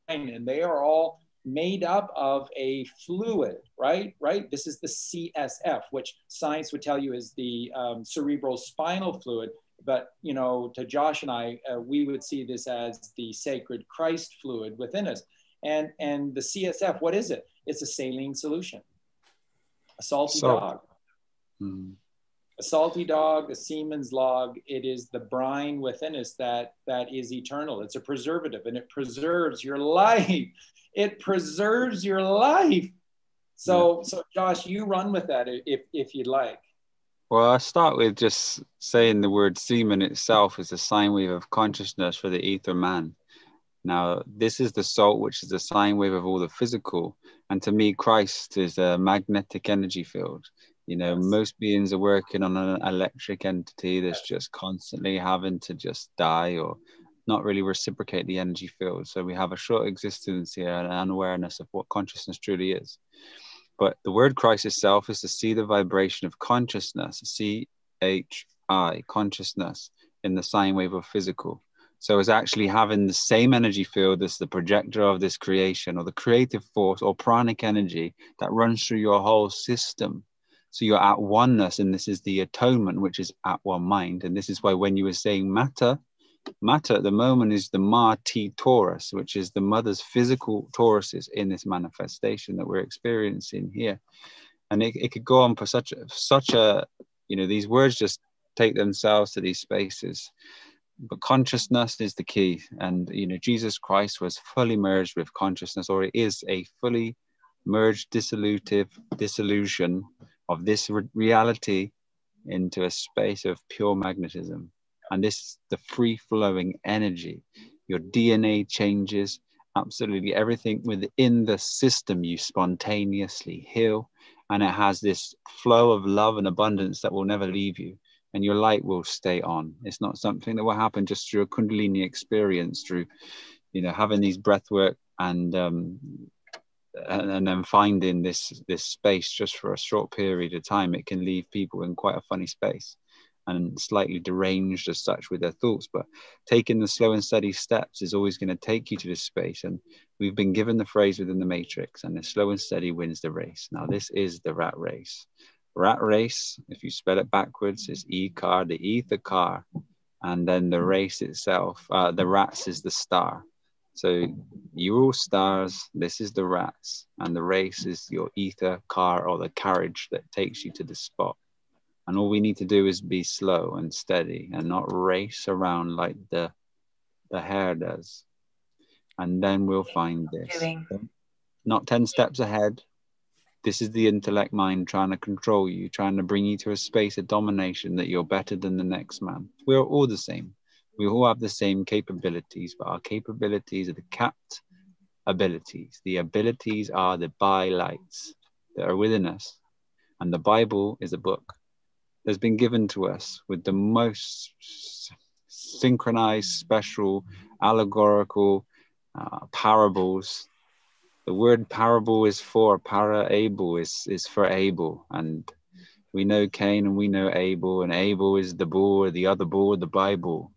and they are all made up of a fluid, right? This is the CSF, which science would tell you is the cerebral spinal fluid. But, to Josh and I, we would see this as the sacred Christ fluid within us. And the CSF, what is it? It's a saline solution, a salty dog. Mm. A salty dog, a semen's log. It is the brine within us that is eternal. It's a preservative, and it preserves your life. It preserves your life. So Josh, you run with that if you'd like. Well, I start with just saying the word semen itself is a sine wave of consciousness for the ether man. Now, this is the salt, which is the sine wave of all the physical. And to me, Christ is a magnetic energy field. Yes. Most beings are working on an electric entity that's just constantly having to just die or not really reciprocate the energy field. So we have a short existence here and an unawareness of what consciousness truly is. But the word Christ itself is to see the vibration of consciousness, C-H-I, consciousness, in the sine wave of physical. So it's actually having the same energy field as the projector of this creation, or the creative force or pranic energy that runs through your whole system. So you're at oneness, and this is the atonement, which is at one mind. And this is why when you were saying matter at the moment is the Ma-T Taurus, which is the mother's physical Tauruses in this manifestation that we're experiencing here. And it could go on for such a, you know, these words just take themselves to these spaces. But consciousness is the key. And, you know, Jesus Christ was fully merged with consciousness, or it is a fully merged dissolution of this reality into a space of pure magnetism. And this is the free-flowing energy. Your DNA changes, absolutely everything within the system you spontaneously heal. And it has this flow of love and abundance that will never leave you. And your light will stay on. It's not something that will happen just through a Kundalini experience, through, you know, having these breath work and then finding this space just for a short period of time. It can leave people in quite a funny space and slightly deranged as such with their thoughts. But taking the slow and steady steps is always going to take you to this space. And we've been given the phrase within the matrix, and the slow and steady wins the race. Now, this is the rat race. Rat race, if you spell it backwards, is E-car, the ether car. And then the race itself, the rats is the star. So you're all stars, this is the rats, and the race is your ether car, or the carriage that takes you to the spot. And all we need to do is be slow and steady and not race around like the hare does. And then we'll find this. Not 10 steps ahead. This is the intellect mind trying to control you, trying to bring you to a space of domination that you're better than the next man. We're all the same. We all have the same capabilities, but our capabilities are the capped abilities. The abilities are the by-lights that are within us. And the Bible is a book that's been given to us with the most synchronized, special, allegorical parables. The word parable is for para-able, is for able. And we know Cain and we know Abel, and Abel is the bull, the other bull, the Bible.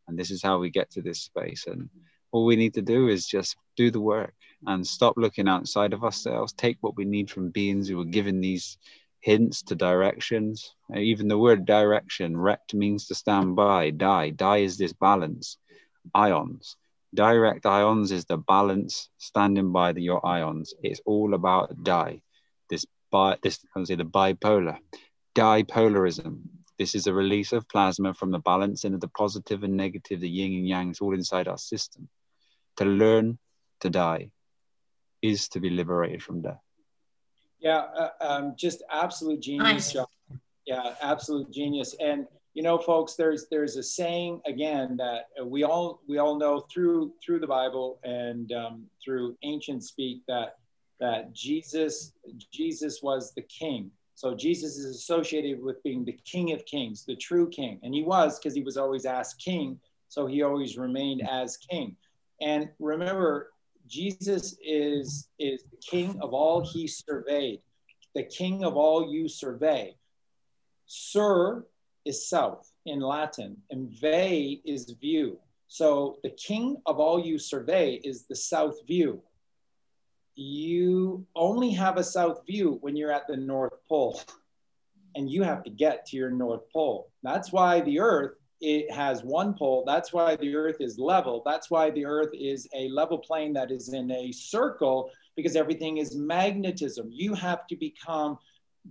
And this is how we get to this space. And all we need to do is just do the work and stop looking outside of ourselves, take what we need from beings who were given these hints to directions. Even the word direction, rect means to stand by, die. Die is this balance, ions. Direct ions is the balance, standing by your ions. It's all about die. This I can say the bipolar, dipolarism. This is a release of plasma from the balance into the positive and negative, the yin and yang, it's all inside our system. To learn to die is to be liberated from death. Yeah, just absolute genius, John. Yeah, absolute genius. And you know, folks, there's a saying again that we all know through the Bible and through ancient speak that Jesus was the king. So Jesus is associated with being the King of Kings, the true king, and he was, because he was always asked king, so he always remained as king. And remember, Jesus is the king of all he surveyed, the king of all you survey. Sur is south in Latin, and ve is view. So the king of all you survey is the south view. You only have a south view when you're at the North Pole, and you have to get to your North Pole. That's why the Earth, it has one pole. That's why the Earth is level. That's why the Earth is a level plane that is in a circle, because everything is magnetism. You have to become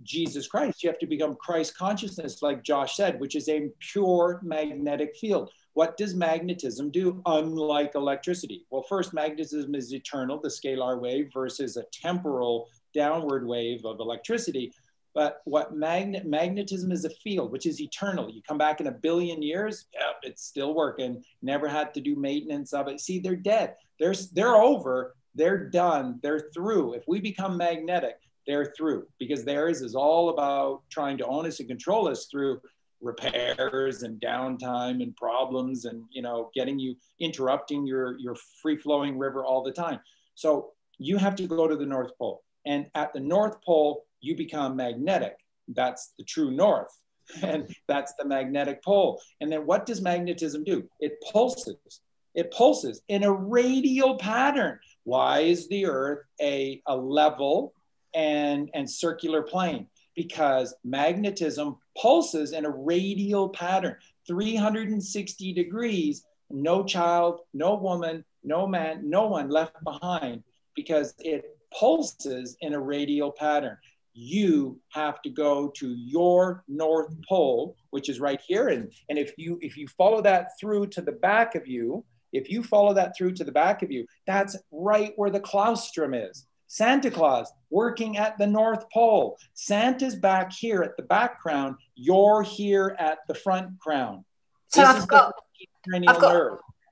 Jesus Christ. You have to become Christ consciousness, like Josh said, which is a pure magnetic field. What does magnetism do, unlike electricity? Well, first, magnetism is eternal, the scalar wave, versus a temporal downward wave of electricity. But what magnetism is a field, which is eternal. You come back in 1 billion years, yep, it's still working. Never had to do maintenance of it. See, they're dead. They're over. They're done. They're through. If we become magnetic, they're through, because theirs is all about trying to own us and control us through repairs and downtime and problems and, you know, getting you, interrupting your free-flowing river all the time. So you have to go to the North Pole. And at the North Pole, you become magnetic. That's the true north. And that's the magnetic pole. And then what does magnetism do? It pulses. It pulses in a radial pattern. Why is the Earth a level and circular plane? because magnetism pulses in a radial pattern, 360 degrees, no child, no woman, no man, no one left behind, because it pulses in a radial pattern. You have to go to your North Pole, which is right here. And if you follow that through to the back of you, that's right where the claustrum is. Santa Claus working at the North Pole. Santa's back here at the background. You're here at the front crown. So I've got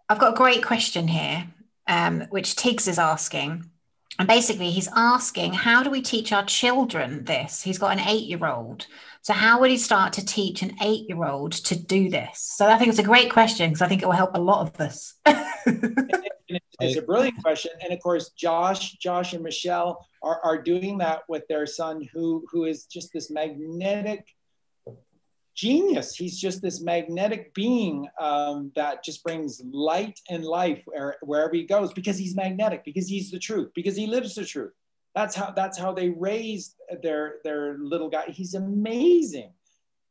a great question here, which Tiggs is asking. And basically he's asking, how do we teach our children this? He's got an 8-year-old. So how would he start to teach an 8-year-old to do this? So I think it's a great question, because I think it will help a lot of us. It's a brilliant question. And of course, Josh and Michelle are doing that with their son, who is just this magnetic genius. He's just this magnetic being that just brings light and life wherever he goes, because he's magnetic, because he's the truth, because he lives the truth. That's how they raised their little guy. He's amazing.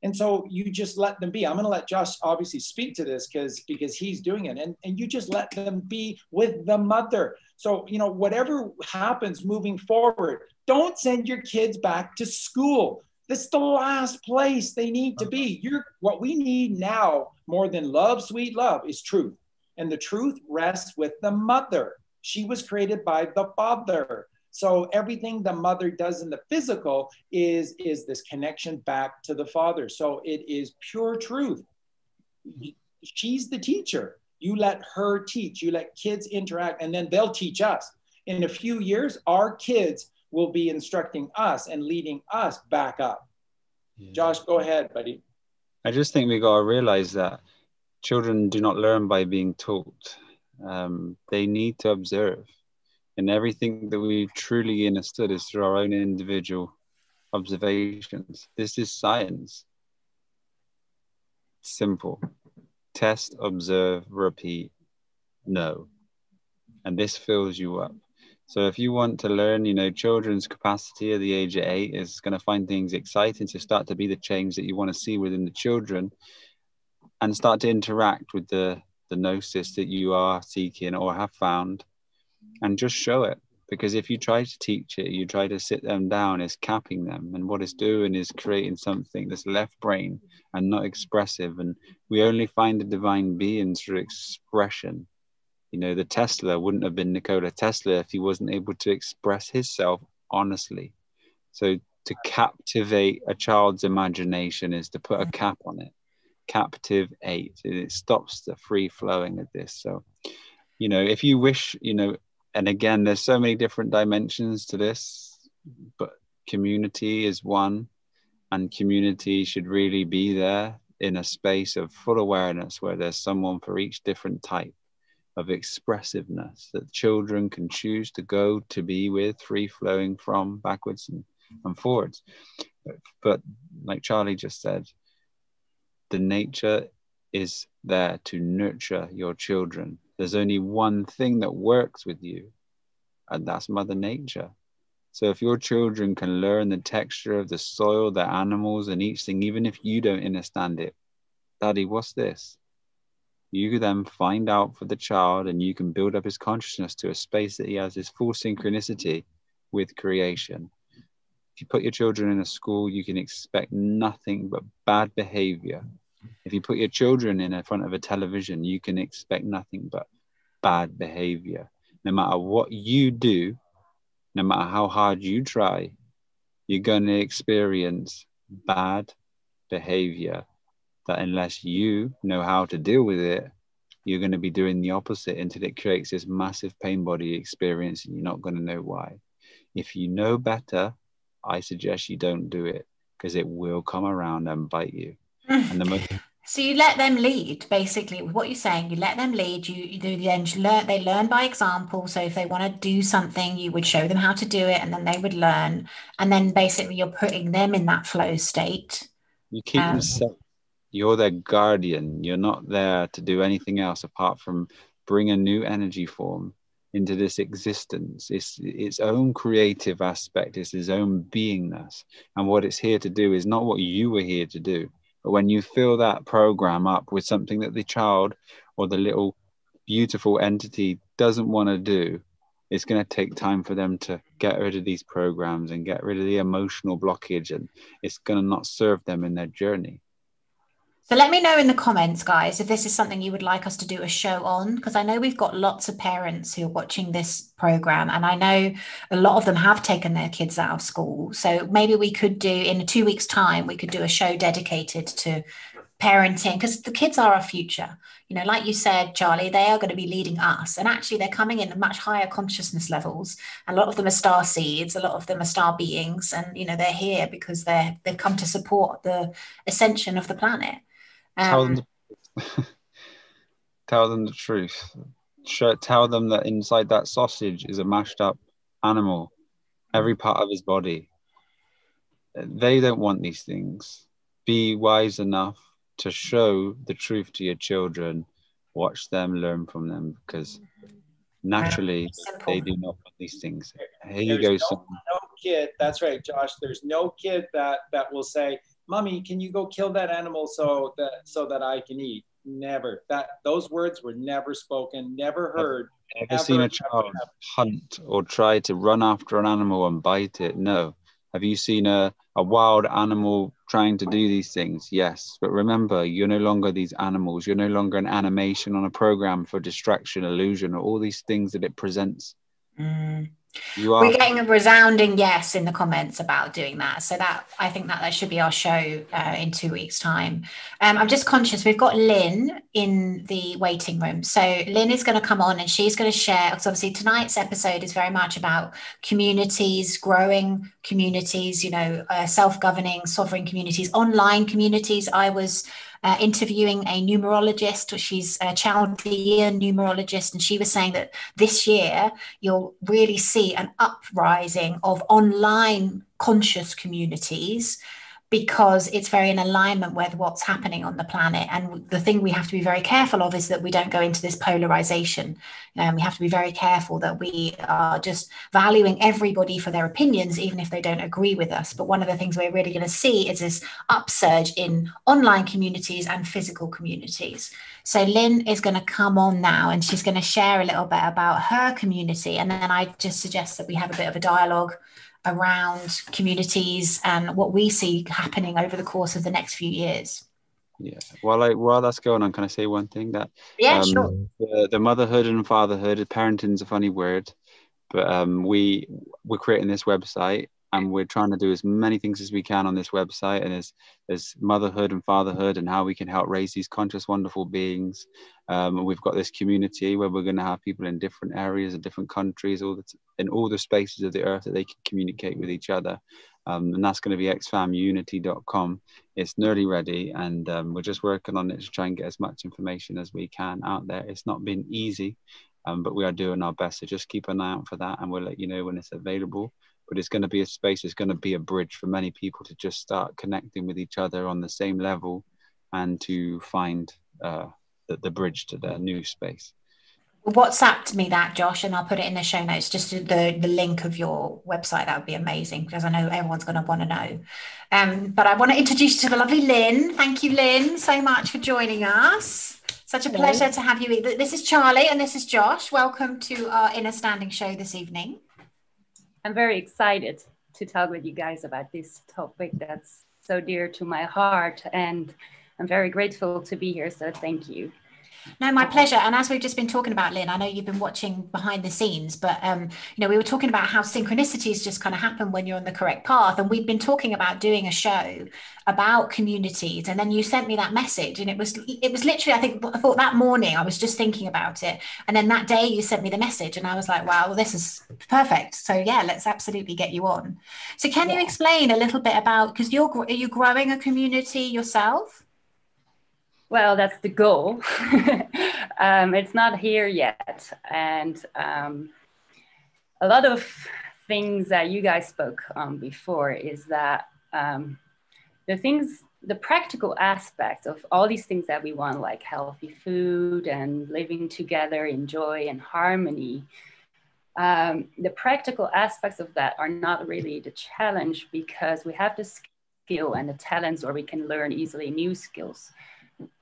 And so you just let them be. I'm going to let Josh obviously speak to this because he's doing it. And you just let them be with the mother. So, whatever happens moving forward, don't send your kids back to school. This is the last place they need to be. What we need now more than love, sweet love, is truth. And the truth rests with the mother. She was created by the father. So everything the mother does in the physical is this connection back to the father. So it is pure truth. She's the teacher. You let her teach. You let kids interact, and then they'll teach us. In a few years, our kids will be instructing us and leading us back up. Yeah. Josh, go ahead, buddy. I just think we got to realize that children do not learn by being taught. They need to observe. And everything that we truly understood is through our own individual observations. This is science. Simple. Test, observe, repeat, know. And this fills you up. So if you want to learn, children's capacity at the age of 8 is going to find things exciting to start to be the change that you want to see within the children, and start to interact with the gnosis that you are seeking or have found. And just show it, because if you try to teach it, you try to sit them down, it's capping them. And what it's doing is creating something that's left brain and not expressive. And we only find the divine being through expression. The Tesla wouldn't have been Nikola Tesla if he wasn't able to express himself honestly. So to captivate a child's imagination is to put a cap on it. Captivate. It stops the free flowing of this. So, if you wish, and again, there's so many different dimensions to this, but community is one, and community should really be there in a space of full awareness where there's someone for each different type of expressiveness that children can choose to go to be with, free flowing from backwards and forwards. But like Charlie just said, the nature is there to nurture your children. There's only one thing that works with you, and that's Mother Nature. So if your children can learn the texture of the soil, the animals, and each thing, even if you don't understand it, Daddy, what's this? You then find out for the child, and you can build up his consciousness to a space that he has his full synchronicity with creation. If you put your children in a school, you can expect nothing but bad behavior. If you put your children in front of a television, you can expect nothing but bad behavior. No matter what you do, no matter how hard you try, you're going to experience bad behavior that unless you know how to deal with it, you're going to be doing the opposite until it creates this massive pain body experience, and you're not going to know why. If you know better, I suggest you don't do it, because it will come around and bite you. And so you let them lead, basically. With what you're saying, you let them lead. They learn by example. So if they want to do something, you would show them how to do it, and then they would learn. And then basically you're putting them in that flow state. You keep them safe. You're their guardian. You're not there to do anything else apart from bring a new energy form into this existence. It's its own creative aspect. It's its own beingness. And what it's here to do is not what you were here to do. But when you fill that program up with something that the child or the little beautiful entity doesn't want to do, it's going to take time for them to get rid of these programs and get rid of the emotional blockage, and it's going to not serve them in their journey. So let me know in the comments, guys, if this is something you would like us to do a show on, because I know we've got lots of parents who are watching this program, and I know a lot of them have taken their kids out of school. So maybe we could do, in 2 weeks' time, we could do a show dedicated to parenting, because the kids are our future. You know, like you said, Charlie, they are going to be leading us, and actually they're coming in at much higher consciousness levels. A lot of them are star seeds, a lot of them are star beings, and you know, they're here because they've come to support the ascension of the planet. Tell them the truth. Tell them that inside that sausage is a mashed up animal, every part of his body. They don't want these things. Be wise enough to show the truth to your children. Watch them, learn from them, because naturally they do not want these things. Here you go, son. No kid, that's right, Josh. There's no kid that will say, "Mommy, can you go kill that animal so that I can eat?" Never. Those words were never spoken, never heard. Ever seen a child hunt or try to run after an animal and bite it? No. Have you seen a wild animal trying to do these things? Yes. But remember, you're no longer these animals. You're no longer an animation on a program for distraction, illusion, or all these things that it presents. You are. We're getting a resounding yes in the comments about doing that. So that, I think that should be our show in 2 weeks' time. I'm just conscious we've got Lynn in the waiting room. So Lynn is going to come on and she's going to share, because obviously tonight's episode is very much about communities, growing communities, you know, self-governing, sovereign communities, online communities. I was interviewing a numerologist. She's a Chaldean numerologist, and she was saying that this year you'll really see an uprising of online conscious communities, because it's very in alignment with what's happening on the planet. And the thing we have to be very careful of is that we don't go into this polarization. We have to be very careful that we are just valuing everybody for their opinions, even if they don't agree with us. But one of the things we're really going to see is this upsurge in online communities and physical communities. So Lynn is going to come on now and she's going to share a little bit about her community. And then I just suggest that we have a bit of a dialogue around communities and what we see happening over the course of the next few years. Yeah. While that's going on, can I say one thing? That sure. The motherhood and fatherhood, parenting is a funny word, but we're creating this website and we're trying to do as many things as we can on this website, and as motherhood and fatherhood and how we can help raise these conscious, wonderful beings. And we've got this community where we're going to have people in different areas of different countries, in all the spaces of the earth, that they can communicate with each other. And that's going to be com-m-uni-ty.com. It's nearly ready, and we're just working on it to try and get as much information as we can out there. It's not been easy, but we are doing our best. So just keep an eye out for that, and we'll let you know when it's available. But it's going to be a space, it's going to be a bridge for many people to just start connecting with each other on the same level, and to find the bridge to their new space. WhatsApp me that, Josh, and I'll put it in the show notes, just the link of your website. That would be amazing, because I know everyone's going to want to know. But I want to introduce you to the lovely Lynn. Thank you, Lynn, so much for joining us. Such a pleasure to have you. This is Charlie and this is Josh. Welcome to our Innerstanding show this evening. I'm very excited to talk with you guys about this topic that's so dear to my heart, and I'm very grateful to be here, so thank you. No, my pleasure. And as we've just been talking about, Lynn, I know you've been watching behind the scenes, but you know, we were talking about how synchronicities just kind of happen when you're on the correct path. And we've been talking about doing a show about communities. And then you sent me that message, and it was literally, I thought that morning I was just thinking about it. And then that day you sent me the message, and I was like, wow, well, this is perfect. So yeah, let's absolutely get you on. So can you explain a little bit about, because are you growing a community yourself? Well, that's the goal. It's not here yet. And a lot of things that you guys spoke on before is that the practical aspects of all these things that we want, like healthy food and living together in joy and harmony, The practical aspects of that are not really the challenge, because we have the skill and the talents, or we can learn easily new skills.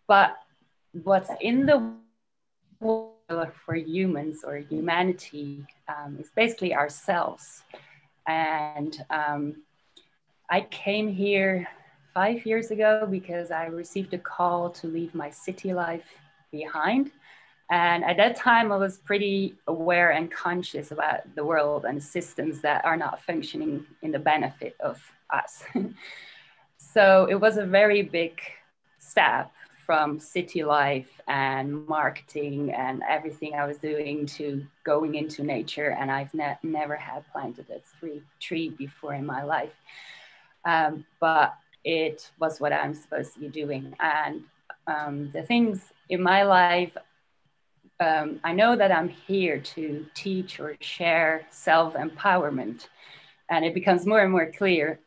But what's in the world for humans or humanity is basically ourselves. And I came here 5 years ago because I received a call to leave my city life behind. And at that time, I was pretty aware and conscious about the world and systems that are not functioning in the benefit of us. So it was a very big step from city life and marketing and everything I was doing to going into nature. And I've never had planted a tree before in my life. But it was what I'm supposed to be doing. And the things in my life, I know that I'm here to teach or share self-empowerment. And it becomes more and more clear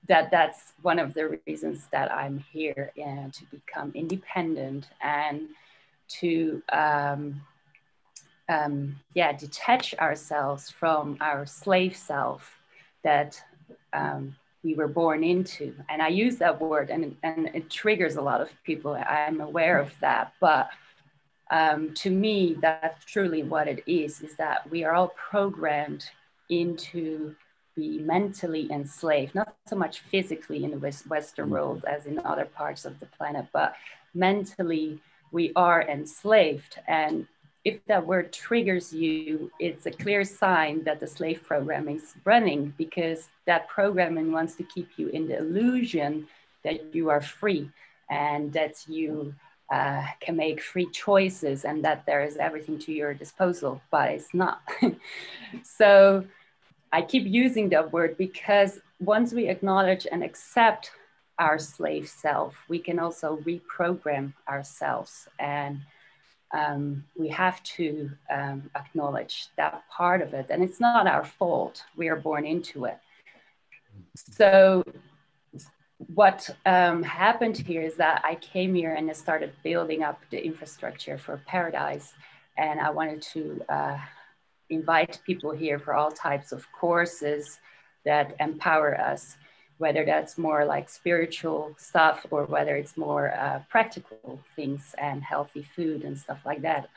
that that's one of the reasons that I'm here, to become independent and to detach ourselves from our slave self that we were born into. And I use that word and it triggers a lot of people. I'm aware of that, but to me, that's truly what it is that we are all programmed into be mentally enslaved, not so much physically in the Western world as in other parts of the planet, but mentally we are enslaved. And if that word triggers you, it's a clear sign that the slave programming is running, because that programming wants to keep you in the illusion that you are free and that you can make free choices and that there is everything to your disposal, but it's not. So I keep using that word because once we acknowledge and accept our slave self, we can also reprogram ourselves. And we have to acknowledge that part of it. And it's not our fault. We are born into it. So what happened here is that I came here and I started building up the infrastructure for paradise. And I wanted to invite people here for all types of courses that empower us, whether that's more like spiritual stuff or whether it's more practical things and healthy food and stuff like that.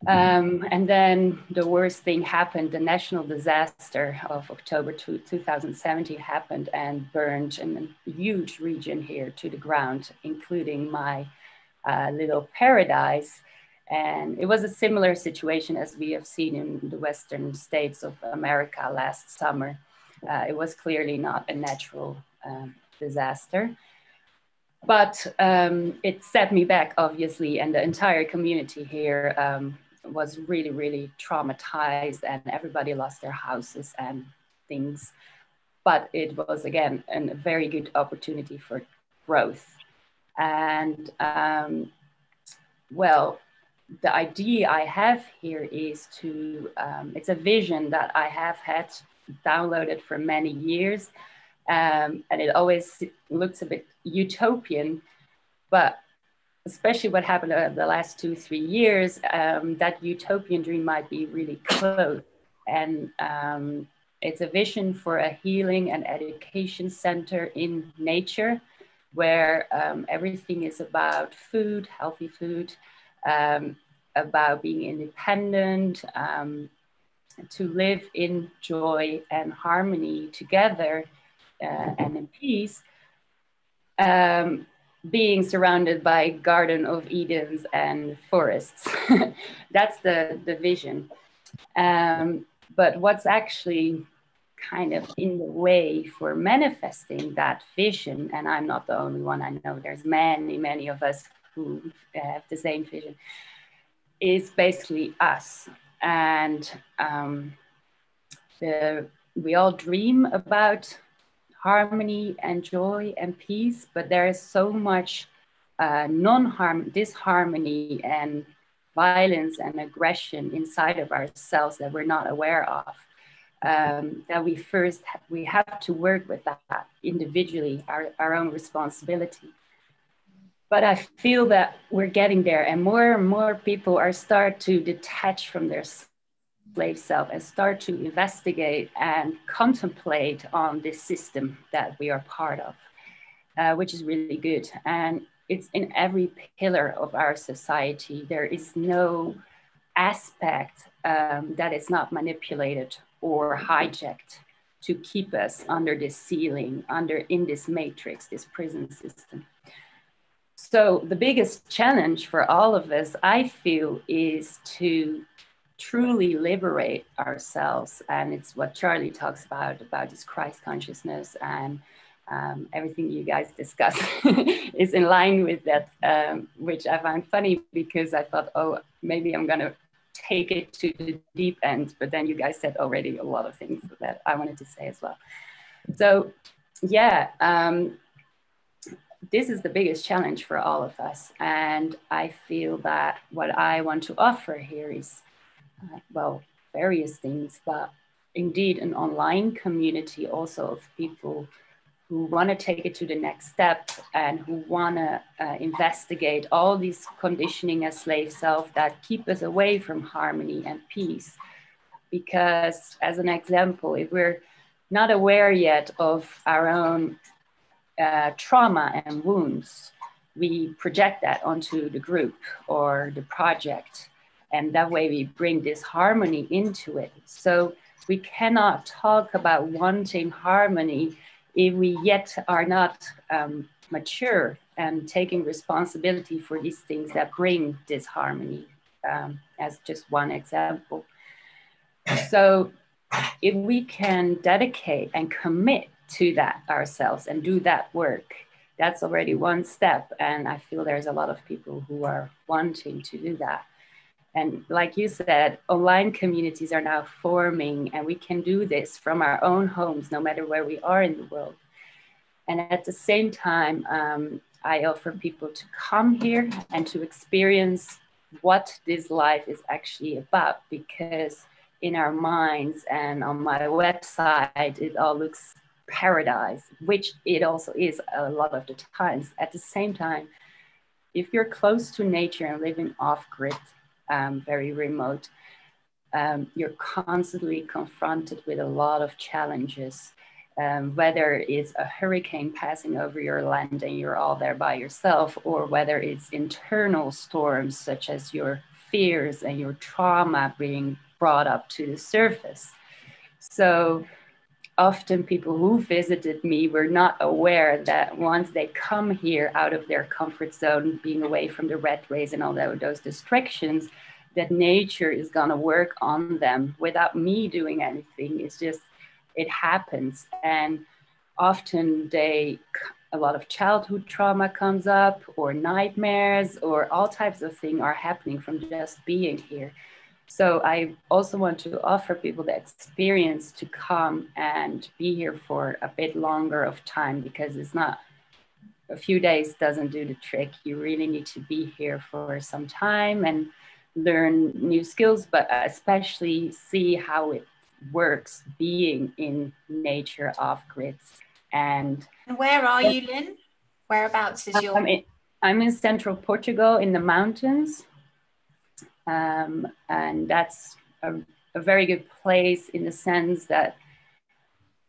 And then the worst thing happened. The national disaster of October 2017 happened and burned a huge region here to the ground, including my little paradise. And it was a similar situation as we have seen in the Western states of America last summer. It was clearly not a natural disaster. But it set me back, obviously, and the entire community here was really, really traumatized, and everybody lost their houses and things. But it was, again, a very good opportunity for growth. And well, the idea I have here is to, it's a vision that I have had downloaded for many years. And it always looks a bit utopian, but especially what happened the last 2-3 years, that utopian dream might be really close. And it's a vision for a healing and education center in nature, where everything is about food, healthy food, about being independent, to live in joy and harmony together and in peace, being surrounded by Garden of Edens and forests. That's the vision. But what's actually kind of in the way for manifesting that vision, and I'm not the only one, I know there's many, many of us who have the same vision, is basically us. And we all dream about harmony and joy and peace, but there is so much disharmony and violence and aggression inside of ourselves that we're not aware of, that we have to work with that individually, our own responsibility. But I feel that we're getting there, and more people are start to detach from their slave self and start to investigate and contemplate on this system that we are part of, which is really good. And it's in every pillar of our society. There is no aspect that is not manipulated or hijacked to keep us under this ceiling, in this matrix, this prison system. So the biggest challenge for all of us, I feel, is to truly liberate ourselves. And it's what Charlie talks about this Christ consciousness, and everything you guys discuss is in line with that, which I find funny because I thought, oh, maybe I'm gonna take it to the deep end, but then you guys said already a lot of things that I wanted to say as well. So yeah, this is the biggest challenge for all of us. And I feel that what I want to offer here is, well, various things, but indeed an online community also of people who want to take it to the next step and who want to investigate all these conditioning as slave self that keep us away from harmony and peace. Because as an example, if we're not aware yet of our own trauma and wounds, we project that onto the group or the project. And that way we bring this harmony into it. So we cannot talk about wanting harmony if we yet are not mature and taking responsibility for these things that bring disharmony, as just one example. So if we can dedicate and commit to that ourselves and do that work, that's already one step. And I feel there's a lot of people who are wanting to do that. And like you said, online communities are now forming, and we can do this from our own homes, no matter where we are in the world. And at the same time, I offer people to come here and to experience what this life is actually about, because in our minds and on my website, it all looks paradise, which it also is a lot of the times. At the same time, if you're close to nature and living off-grid, very remote, you're constantly confronted with a lot of challenges, whether it's a hurricane passing over your land and you're all there by yourself, or whether it's internal storms such as your fears and your trauma being brought up to the surface. So often people who visited me were not aware that once they come here out of their comfort zone, being away from the rat race and all those distractions, that nature is gonna work on them without me doing anything. It's just, it happens. And often a lot of childhood trauma comes up, or nightmares, or all types of things are happening from just being here. So I also want to offer people the experience to come and be here for a bit longer of time, because it's not, a few days doesn't do the trick. You really need to be here for some time and learn new skills, but especially see how it works being in nature off grids. And where are you, Lynn? Whereabouts is your... I'm in central Portugal in the mountains. And that's a very good place in the sense that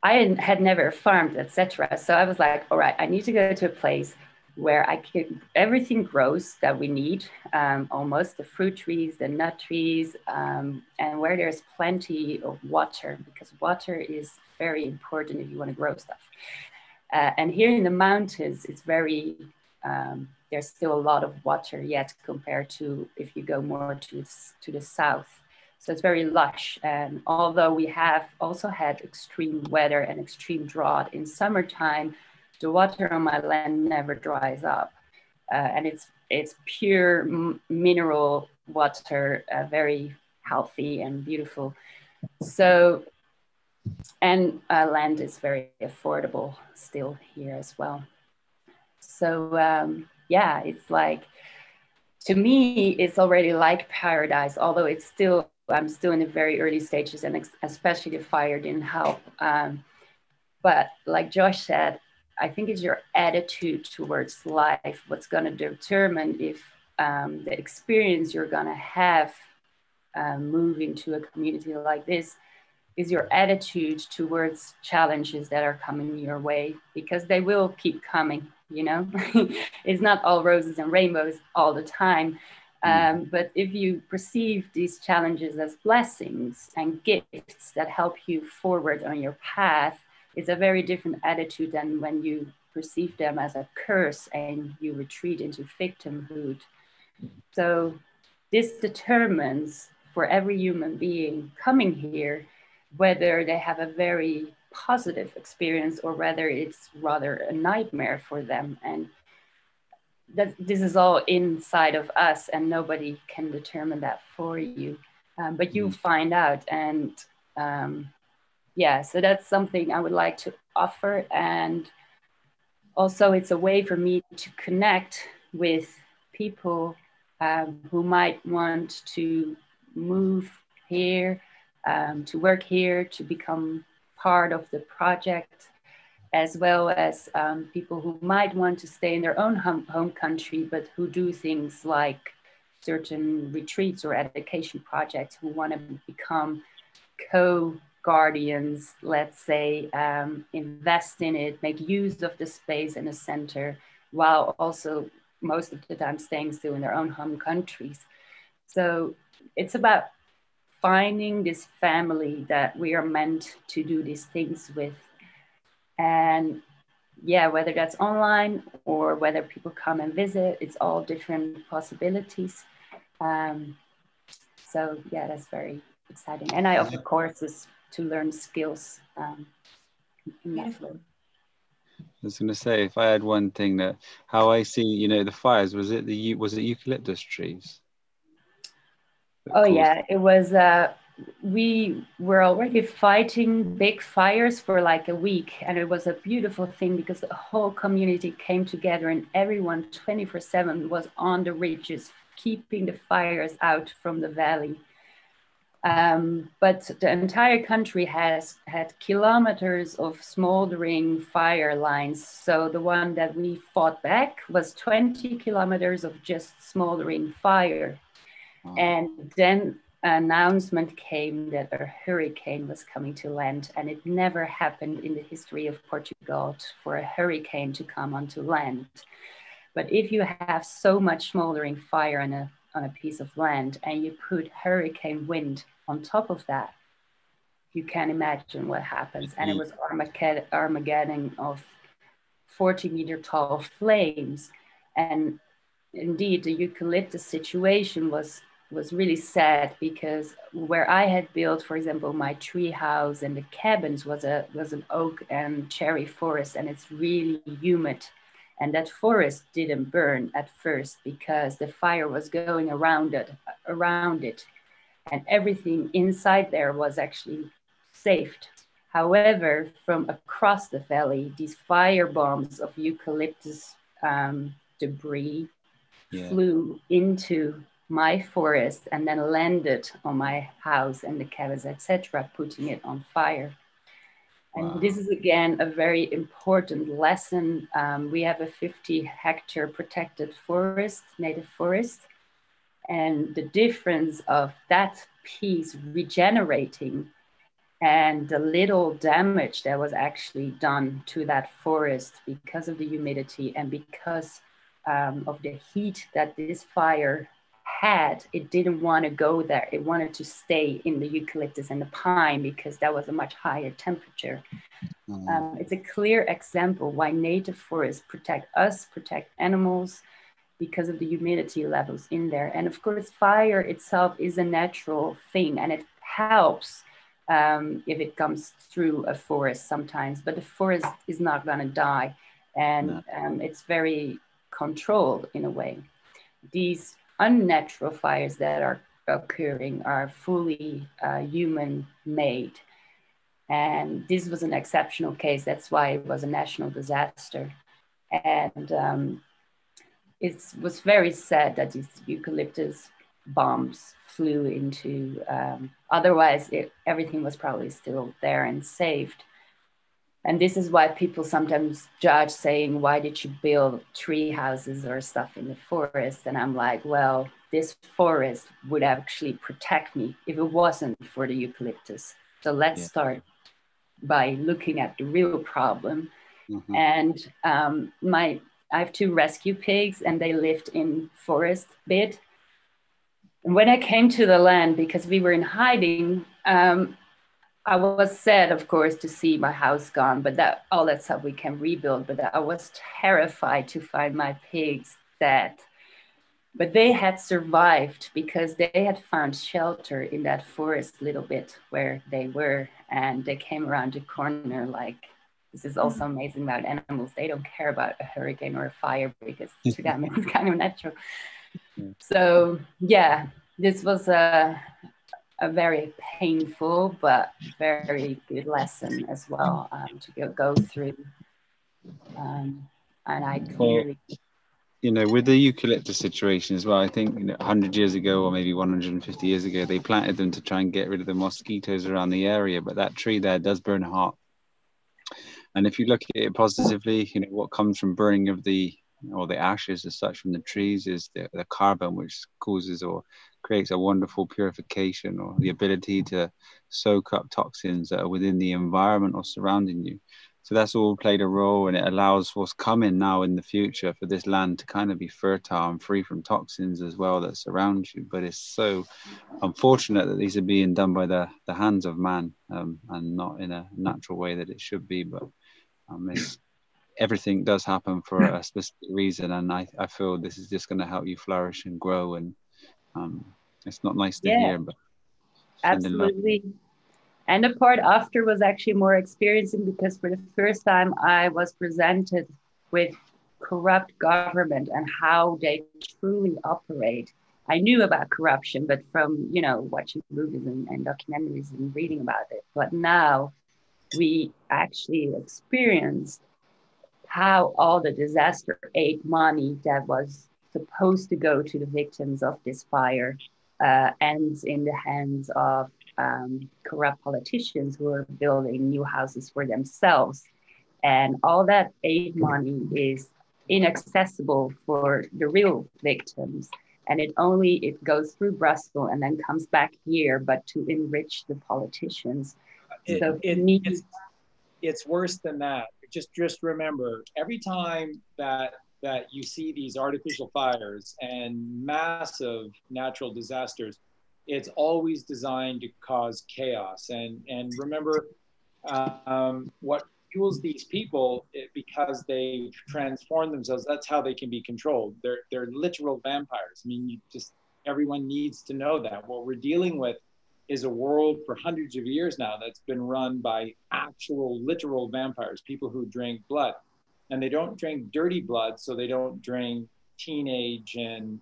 I had never farmed, etc. So I was like, all right, I need to go to a place where everything grows that we need, almost the fruit trees, the nut trees, and where there's plenty of water, because water is very important if you want to grow stuff. And here in the mountains, it's very, there's still a lot of water yet compared to if you go more to the south. So it's very lush. And although we have also had extreme weather and extreme drought in summertime, the water on my land never dries up. And it's pure mineral water, very healthy and beautiful. So, and land is very affordable still here as well. So yeah, it's like, to me, it's already like paradise, although it's still, I'm still in the very early stages, and especially the fire didn't help. But like Josh said, I think it's your attitude towards life what's going to determine if the experience you're going to have move into a community like this is your attitude towards challenges that are coming your way, because they will keep coming, you know. It's not all roses and rainbows all the time. But if you perceive these challenges as blessings and gifts that help you forward on your path, it's a very different attitude than when you perceive them as a curse and you retreat into victimhood. So this determines for every human being coming here whether they have a very positive experience or whether it's rather a nightmare for them. And that this is all inside of us, and nobody can determine that for you. But you find out. And yeah, so that's something I would like to offer. And also it's a way for me to connect with people who might want to move here, to work here, to become part of the project, as well as people who might want to stay in their own home country, but who do things like certain retreats or education projects, who want to become co-guardians, let's say, invest in it, make use of the space in a center, while also most of the time staying still in their own home countries. So it's about finding this family that we are meant to do these things with. And yeah, whether that's online or whether people come and visit, it's all different possibilities. So yeah, that's very exciting. And I offer courses to learn skills in that way. I was going to say, if I had one thing, that how I see, you know, the fires, was it eucalyptus trees? Oh yeah, it was. We were already fighting big fires for like a week, and it was a beautiful thing because the whole community came together and everyone 24/7 was on the ridges, keeping the fires out from the valley. But the entire country has had kilometers of smoldering fire lines. So the one that we fought back was 20 kilometers of just smoldering fire. Wow. And then an announcement came that a hurricane was coming to land, and it never happened in the history of Portugal for a hurricane to come onto land. But if you have so much smoldering fire on a piece of land and you put hurricane wind on top of that, you can imagine what happens. And it was Armageddon of 40-meter tall flames. And indeed, the eucalyptus situation was really sad, because where I had built, for example, my tree house and the cabins was an oak and cherry forest, and it's really humid. And that forest didn't burn at first because the fire was going around it. And everything inside there was actually saved. However, from across the valley, these fire bombs of eucalyptus debris flew into my forest and then landed on my house and the cabins, etc., putting it on fire. And this is, again, a very important lesson. We have a 50-hectare protected forest, native forest. And the difference of that piece regenerating and the little damage that was actually done to that forest because of the humidity and because of the heat that this fire had, it didn't want to go there. It wanted to stay in the eucalyptus and the pine because that was a much higher temperature. It's a clear example why native forests protect us, protect animals, because of the humidity levels in there. And of course, fire itself is a natural thing, and it helps if it comes through a forest sometimes, but the forest is not going to die. And it's very controlled in a way. These unnatural fires that are occurring are fully human-made. And this was an exceptional case. That's why it was a national disaster. And it was very sad that these eucalyptus bombs flew into, otherwise everything was probably still there and saved. And this is why people sometimes judge, saying, why did you build tree houses or stuff in the forest? And I'm like, well, this forest would actually protect me if it wasn't for the eucalyptus. So let's start by looking at the real problem. And I have 2 rescue pigs, and they lived in forest bit. And when I came to the land, because we were in hiding, I was sad, of course, to see my house gone, but all that stuff we can rebuild. But I was terrified to find my pigs dead. But they had survived because they had found shelter in that forest little bit where they were. And they came around the corner. Like, this is also amazing about animals. They don't care about a hurricane or a fire because to them it's kind of natural. So yeah, this was a very painful but very good lesson as well, to go through. And I clearly... You know, with the eucalyptus situation as well, I think 100 years ago or maybe 150 years ago, they planted them to try and get rid of the mosquitoes around the area. But that tree there does burn hot. And if you look at it positively, what comes from burning of the ashes as such from the trees is the carbon, which causes or creates a wonderful purification, or the ability to soak up toxins that are within the environment or surrounding you. So that's all played a role, and it allows what's coming now in the future for this land to kind of be fertile and free from toxins as well that surround you. But it's so unfortunate that these are being done by the hands of man, and not in a natural way that it should be. But everything does happen for a specific reason, and I feel this is just going to help you flourish and grow. And it's not nice to hear, but absolutely. And the part after was actually more experiencing, because for the first time I was presented with corrupt government and how they truly operate. I knew about corruption, but from watching movies and documentaries and reading about it. But now we actually experienced how all the disaster aid money that was supposed to go to the victims of this fire ends in the hands of corrupt politicians who are building new houses for themselves. And all that aid money is inaccessible for the real victims. And it goes through Brussels and then comes back here, but to enrich the politicians. It's worse than that. Just remember, every time that you see these artificial fires and massive natural disasters, it's always designed to cause chaos. And remember, what fuels these people, because they transform themselves, that's how they can be controlled. They're literal vampires. I mean, everyone needs to know that. What we're dealing with is a world for hundreds of years now that's been run by actual literal vampires, people who drink blood. And they don't drink dirty blood, so they don't drink teenage and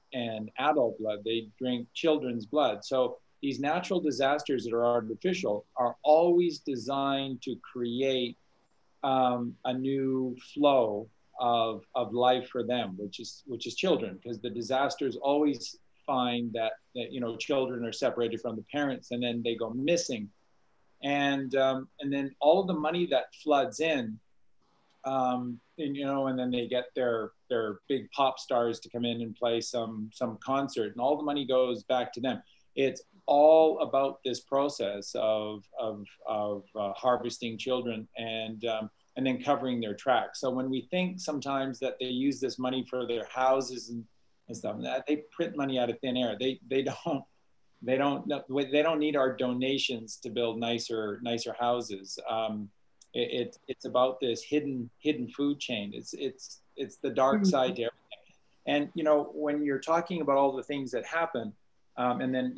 adult blood. They drink children's blood. So these natural disasters that are artificial are always designed to create a new flow of life for them, which is children, because the disasters always find that children are separated from the parents, and then they go missing, and then all of the money that floods in, and then they get their big pop stars to come in and play some concert, and all the money goes back to them. It's all about this process of harvesting children and then covering their tracks. So when we think sometimes that they use this money for their houses and stuff, that they print money out of thin air. They don't need our donations to build nicer houses. It's about this hidden food chain. It's the dark side to everything. And when you're talking about all the things that happen, and then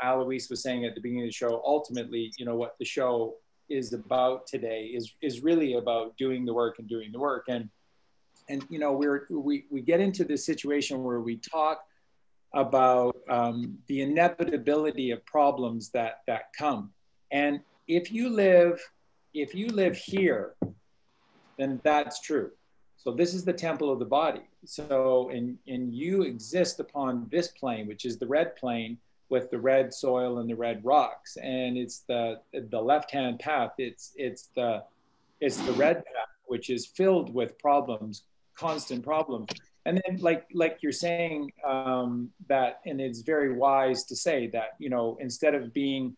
Alouise was saying at the beginning of the show, ultimately what the show is about today is really about doing the work. And we get into this situation where we talk about the inevitability of problems that come. And if you live here, then that's true. So this is the temple of the body. So and you exist upon this plane, which is the red plane with the red soil and the red rocks. And it's the left-hand path. It's the It's the red path, which is filled with problems, constant problems. And then like you're saying, that, and it's very wise to say that, you know, instead of being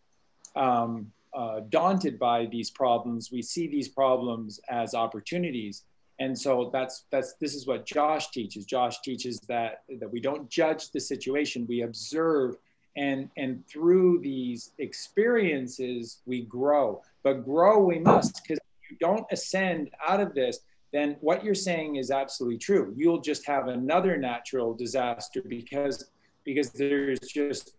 daunted by these problems, we see these problems as opportunities. And so this is what Josh teaches. Josh teaches that we don't judge the situation, we observe, and through these experiences we grow. But grow we must, because if you don't ascend out of this, then what you're saying is absolutely true. You'll just have another natural disaster because there's just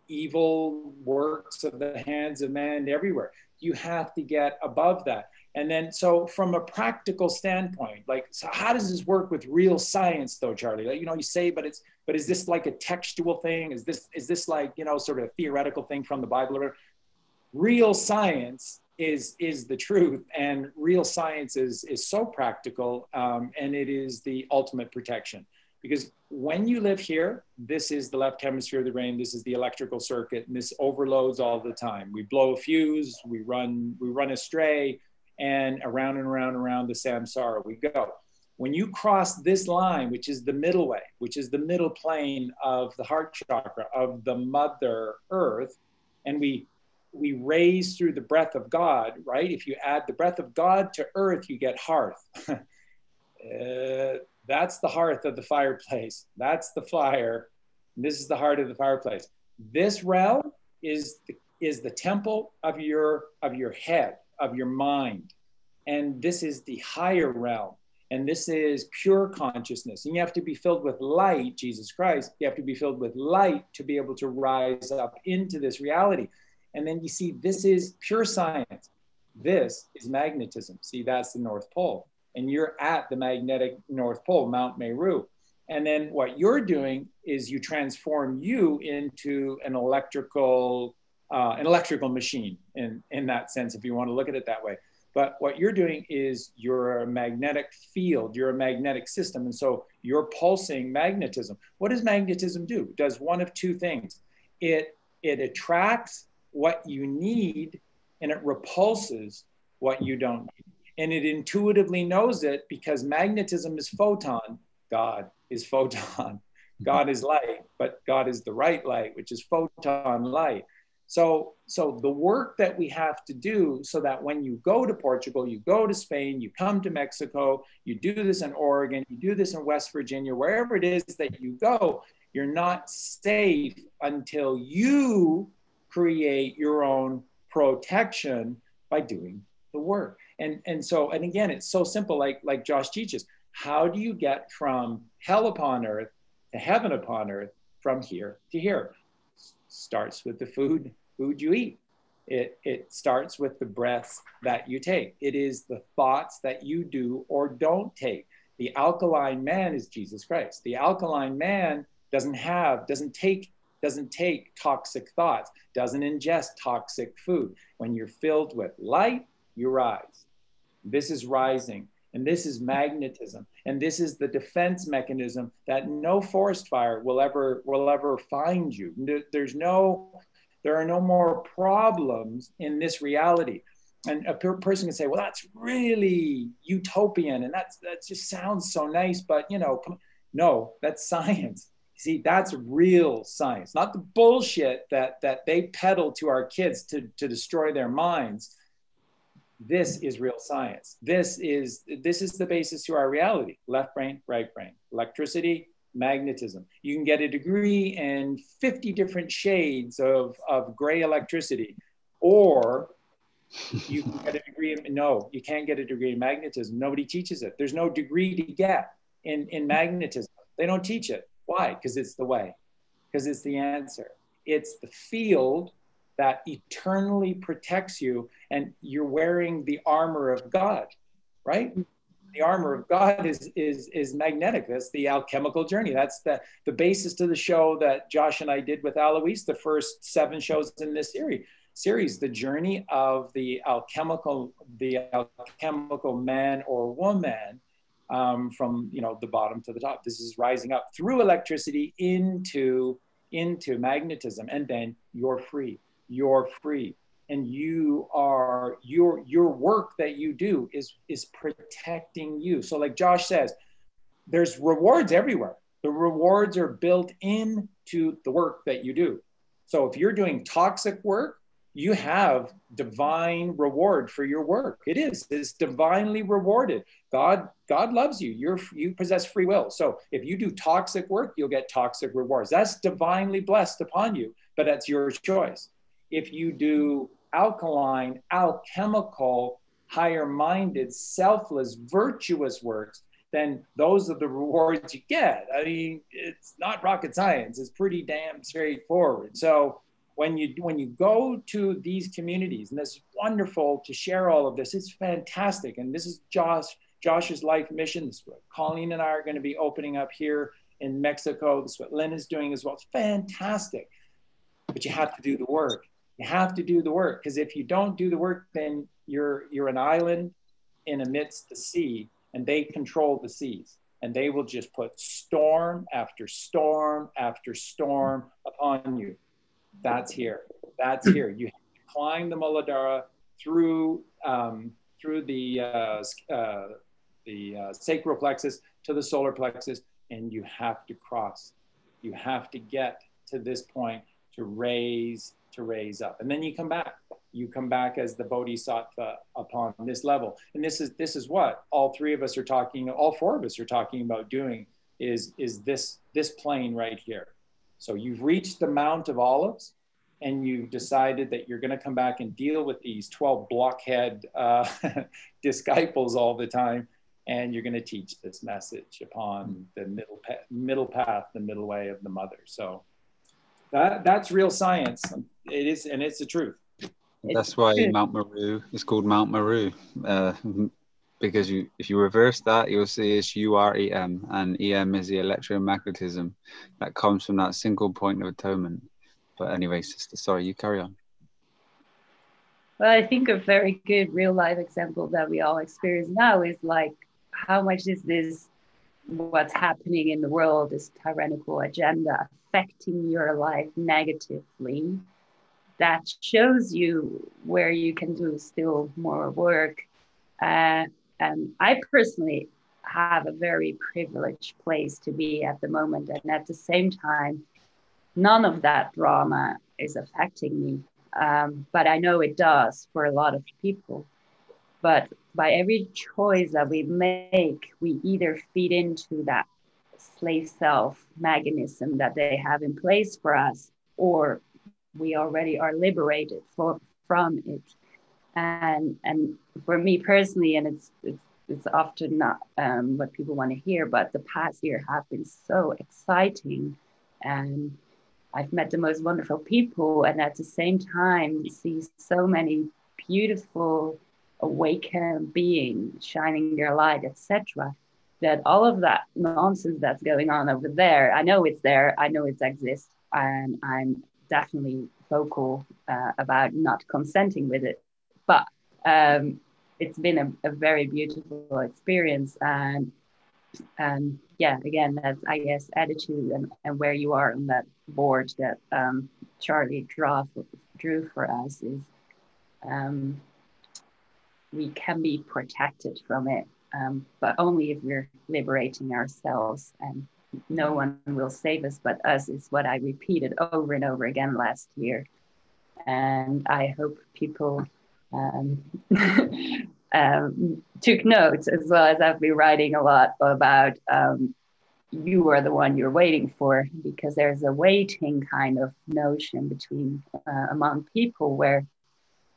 evil works of the hands of man everywhere. You have to get above that. And then, so from a practical standpoint, like, so how does this work with real science though, Charlie? Like, you know, you say, but is this like a textual thing? Is this like, you know, sort of a theoretical thing from the Bible? Real science is the truth, and real science is so practical, and it is the ultimate protection. Because when you live here, this is the left hemisphere of the brain, this is the electrical circuit, and this overloads all the time. We blow a fuse, we run astray, and around the samsara we go. When you cross this line, which is the middle way, which is the middle plane of the heart chakra, of the Mother Earth, and we raise through the breath of God, right? If you add the breath of God to earth, you get hearth. That's the hearth of the fireplace. That's the fire. This is the heart of the fireplace. This realm is the temple of your head, of your mind. And this is the higher realm. And this is pure consciousness. And you have to be filled with light, Jesus Christ. You have to be filled with light to be able to rise up into this reality. And then you see, this is pure science. This is magnetism. See, that's the North Pole. And you're at the magnetic North Pole, Mount Meru. And then what you're doing is you transform you into an electrical machine in that sense, if you want to look at it that way. But what you're doing is you're a magnetic field, you're a magnetic system. And so you're pulsing magnetism. What does magnetism do? It does one of two things. It attracts what you need, and it repulses what you don't need. And it intuitively knows it, because magnetism is photon, God is photon. God is light, but God is the right light, which is photon light. So the work that we have to do, so that when you go to Portugal, you go to Spain, you come to Mexico, you do this in Oregon, you do this in West Virginia, wherever it is that you go, you're not safe until you create your own protection by doing the work. And again, it's so simple, like Josh teaches. How do you get from hell upon earth to heaven upon earth, from here to here? Starts with the food you eat. It starts with the breaths that you take. It is the thoughts that you do or don't take. The alkaline man is Jesus Christ. The alkaline man doesn't take toxic thoughts, doesn't ingest toxic food. When you're filled with light, you rise. This is rising, and this is magnetism, and this is the defense mechanism that no forest fire will ever find you. There are no more problems in this reality. And a person can say, well, that's really utopian, and that just sounds so nice, but no, that's science. See, that's real science, not the bullshit that they peddle to our kids to destroy their minds. This is real science. This is the basis to our reality. Left brain, right brain, electricity, magnetism. You can get a degree in 50 different shades of gray electricity, or you can get a degree no, you can't get a degree in magnetism. Nobody teaches it. There's no degree to get in magnetism. They don't teach it. Why? Because it's the way, because it's the answer. It's the field that eternally protects you, and you're wearing the armor of God, right? The armor of God is magnetic. That's the alchemical journey. That's the basis to the show that Josh and I did with Alouise, the first 7 shows in this series, the journey of the alchemical man or woman, from the bottom to the top. This is rising up through electricity into magnetism, and then you're free. You're free. and you are your work that you do is protecting you. So like Josh says, there's rewards everywhere. The rewards are built into the work that you do. So if you're doing toxic work, you have divine reward for your work. It's divinely rewarded. God loves you. You possess free will. So if you do toxic work, you'll get toxic rewards. That's divinely blessed upon you, but that's your choice. If you do alkaline, alchemical, higher-minded, selfless, virtuous works, then those are the rewards you get. I mean, it's not rocket science. It's pretty damn straightforward. So when you go to these communities, and it's wonderful to share all of this, it's fantastic. And this is Josh's life mission. This is what Colleen and I are going to be opening up here in Mexico. This is what Lynn is doing as well. It's fantastic. But you have to do the work. You have to do the work, because if you don't do the work, then you're an island in amidst the sea, and they control the seas, and they will just put storm after storm after storm upon you. That's here. That's here. You have to climb the Muladhara through the sacral plexus to the solar plexus, and you have to cross. You have to get to this point to raise up, and then you come back. You come back as the bodhisattva upon this level. And this is what all four of us are talking about doing is this plane right here. So you've reached the Mount of Olives, and you've decided that you're going to come back and deal with these 12 blockhead disciples all the time, and you're going to teach this message upon the middle path, the middle way of the mother. So that's real science. It is, and it's the truth. That's why Mount Meru is called Mount Meru, because if you reverse that, you'll see it's UREM, and EM is the electromagnetism that comes from that single point of atonement. But anyway, sister, sorry, you carry on. Well, I think a very good real life example that we all experience now is like, how much is this, what's happening in the world, this tyrannical agenda affecting your life negatively? That shows you where you can do still more work. And I personally have a very privileged place to be at the moment. And at the same time, none of that drama is affecting me. But I know it does for a lot of people. But by every choice that we make, we either feed into that slave self mechanism that they have in place for us, or we already are liberated from it. And for me personally, and it's often not what people want to hear, but the past year have been so exciting, and I've met the most wonderful people, and at the same time see so many beautiful awakened beings shining their light, etc. That all of that nonsense that's going on over there, I know it's there, I know it exists, and I'm definitely vocal about not consenting with it. But it's been a very beautiful experience, and yeah, again, that's, I guess, attitude and where you are on that board that Charlie drew for us is we can be protected from it, but only if we're liberating ourselves, and no one will save us but us, is what I repeated over and over again last year. And I hope people took notes, as well as I've been writing a lot about you are the one you're waiting for, because there's a waiting kind of notion between among people where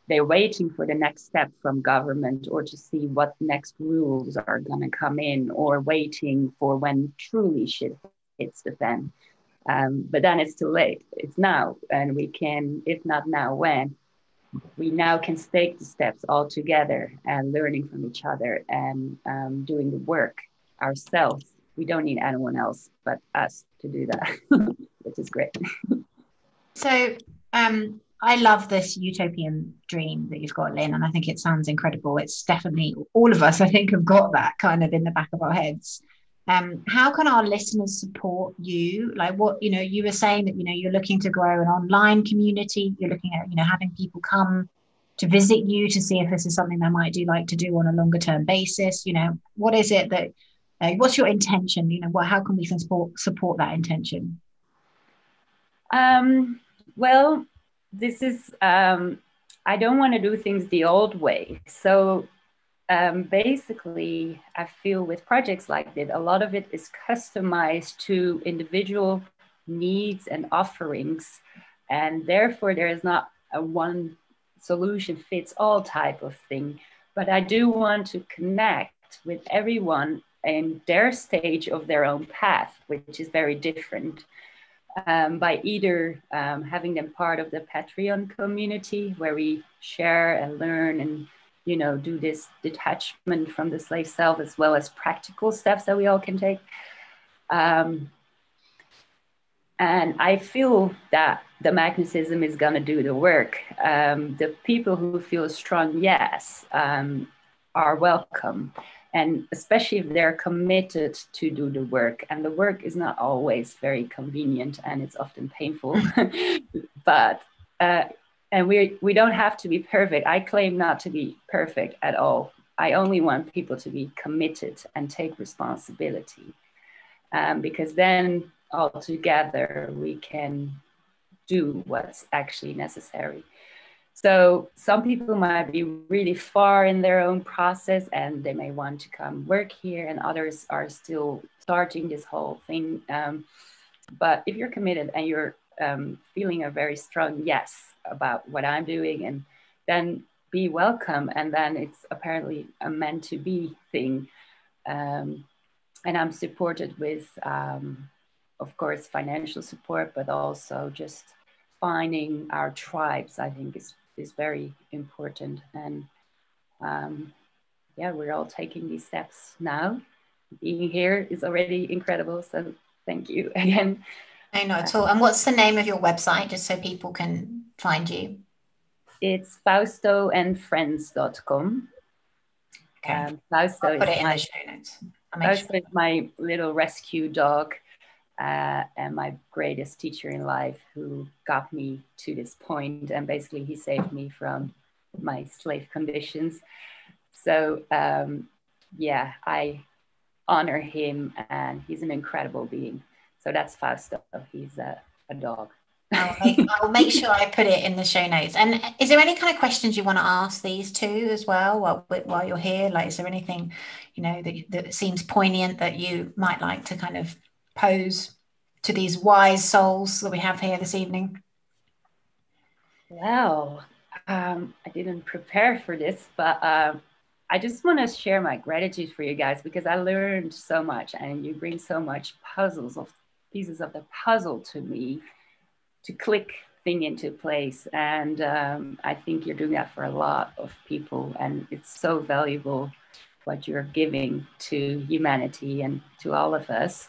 they're waiting for the next step from government, or to see what next rules are going to come in, or waiting for when truly shit hits the fan. But then it's too late. It's now, and we can, if not now, when? We now can take the steps all together and learning from each other and doing the work ourselves. We don't need anyone else but us to do that, which is great. So I love this utopian dream that you've got, Lynn, and I think it sounds incredible. It's definitely, all of us, I think, have got that kind of in the back of our heads. How can our listeners support you? Like, what, you were saying that, you're looking to grow an online community. You're looking at, having people come to visit you to see if this is something they might like to do on a longer term basis? You know, what is it that, what's your intention? You know, how can we support that intention? Well, this is, I don't want to do things the old way. So basically, I feel with projects like this, a lot of it is customized to individual needs and offerings. And therefore, there is not a one solution fits all type of thing. But I do want to connect with everyone in their stage of their own path, which is very different. By either having them part of the Patreon community where we share and learn and, you know, do this detachment from the slave self, as well as practical steps that we all can take. And I feel that the magnetism is going to do the work. The people who feel strong yes are welcome. And especially if they're committed to do the work. And the work is not always very convenient and it's often painful. But, and we don't have to be perfect. I claim not to be perfect at all. I only want people to be committed and take responsibility. Because then all together we can do what's actually necessary. So some people might be really far in their own process and they may want to come work here, and others are still starting this whole thing. But if you're committed and you're feeling a very strong yes about what I'm doing, and then be welcome. And then it's apparently a meant to be thing. And I'm supported with, of course, financial support, but also just finding our tribes, I think is very important. And yeah, we're all taking these steps now. Being here is already incredible. So thank you again. No, not at all. And what's the name of your website, just so people can find you? It's faustoandfriends.com. Okay. Fausto I'll put it in my, the show notes. Fausto is my little rescue dog. And my greatest teacher in life, who got me to this point, and basically he saved me from my slave conditions. So yeah, I honor him, and he's an incredible being. So that's Fausto. He's a dog. I'll make sure I put it in the show notes. And is there any kind of questions you want to ask these two as well while you're here? Like, is there anything, you know, that seems poignant that you might like to kind of pose to these wise souls that we have here this evening? Well, I didn't prepare for this, but I just want to share my gratitude for you guys, because I learned so much, and you bring so much pieces of the puzzle to me to click thing into place. And I think you're doing that for a lot of people, and it's so valuable what you're giving to humanity and to all of us.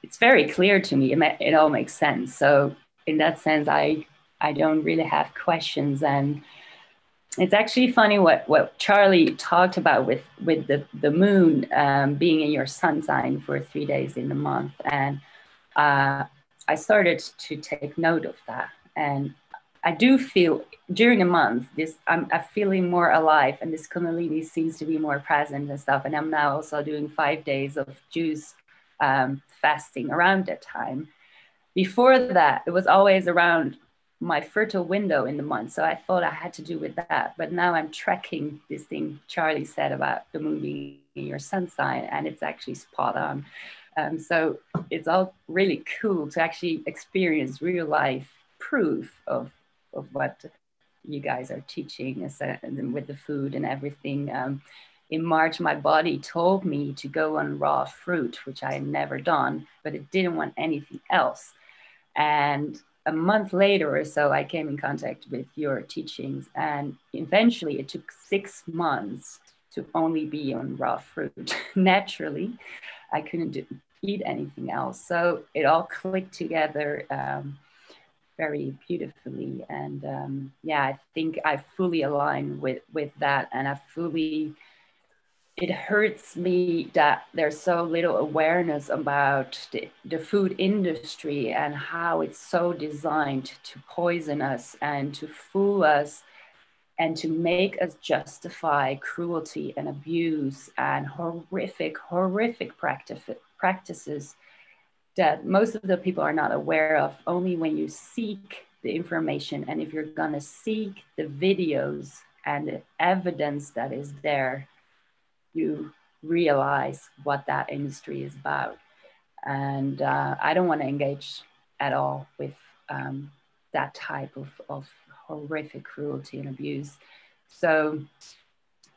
It's very clear to me. It all makes sense. So in that sense, I don't really have questions. And it's actually funny what Charlie talked about with the moon being in your sun sign for 3 days in the month. And I started to take note of that. And I do feel during a month, I'm feeling more alive, and this Kundalini seems to be more present and stuff. And I'm now also doing 5 days of juice fasting around that time. Before that, it was always around my fertile window in the month. So I thought I had to do with that. But now I'm tracking this thing Charlie said about the moon being in your sun sign, and it's actually spot on. So it's all really cool to actually experience real life proof of what you guys are teaching, and with the food and everything. In March, my body told me to go on raw fruit, which I had never done, but it didn't want anything else. And a month later or so, I came in contact with your teachings, and eventually it took 6 months to only be on raw fruit. Naturally, I couldn't eat anything else. So it all clicked together very beautifully. And yeah, I think I fully align with that. And it hurts me that there's so little awareness about the food industry and how it's so designed to poison us and to fool us and to make us justify cruelty and abuse and horrific practices that most of the people are not aware of. Only when you seek the information, and if you're gonna seek the videos and the evidence that is there, you realize what that industry is about. And I don't want to engage at all with that type of horrific cruelty and abuse. So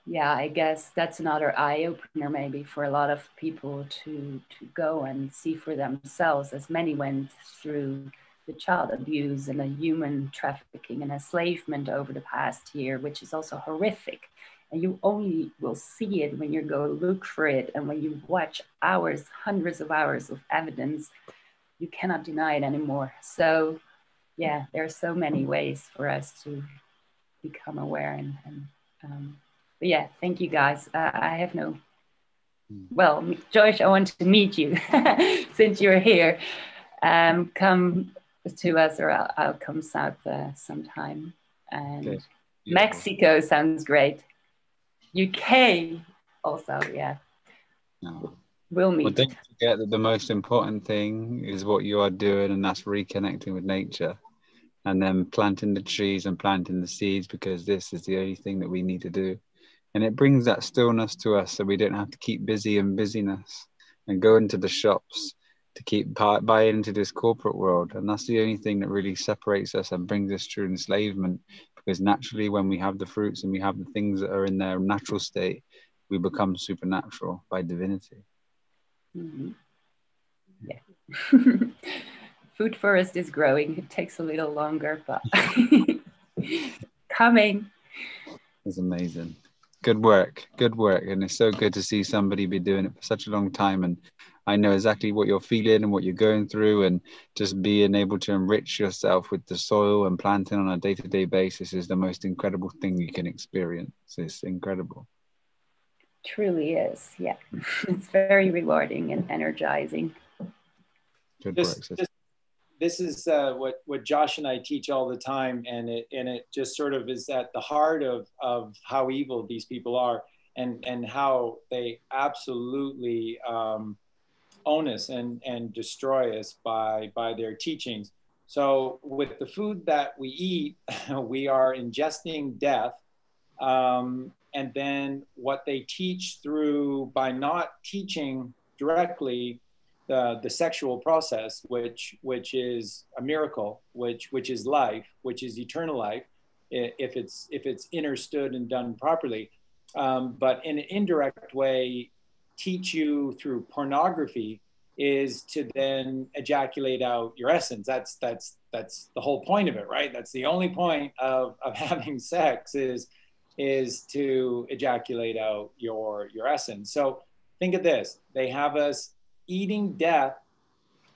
yeah, I guess that's another eye-opener maybe for a lot of people to go and see for themselves, as many went through the child abuse and the human trafficking and enslavement over the past year, which is also horrific. And you only will see it when you go look for it. And when you watch hours, hundreds of hours of evidence, you cannot deny it anymore. So yeah, there are so many ways for us to become aware. But yeah, thank you guys. I have no, well, Joyce, I want to meet you since you're here. Come to us, or I'll come south sometime. And okay. Mexico sounds great. UK also, yeah. No. We'll meet. Well, don't forget that the most important thing is what you are doing, and that's reconnecting with nature, and then planting the trees and planting the seeds, because this is the only thing that we need to do. And it brings that stillness to us, so we don't have to keep busy and busyness and go into the shops to keep buying into this corporate world. And that's the only thing that really separates us and brings us through enslavement, because naturally when we have the fruits and we have the things that are in their natural state, we become supernatural by divinity. Mm-hmm. Yeah. Food forest is growing. It takes a little longer, but coming. It's amazing. Good work. And it's so good to see somebody be doing it for such a long time. And I know exactly what you're feeling and what you're going through, and just being able to enrich yourself with the soil and planting on a day-to-day basis is the most incredible thing you can experience. It's incredible. Truly is. Yeah. It's very rewarding and energizing. Good work. This is what Josh and I teach all the time, and it just sort of is at the heart of how evil these people are, and how they absolutely own us and destroy us by their teachings. So with the food that we eat, we are ingesting death, and then what they teach through, by not teaching directly the sexual process, which is a miracle, which is life, which is eternal life, if it's understood and done properly, but in an indirect way, teach you through pornography is to then ejaculate out your essence. That's the whole point of it, right? That's the only point of having sex is to ejaculate out your essence. So think of this: they have us eating death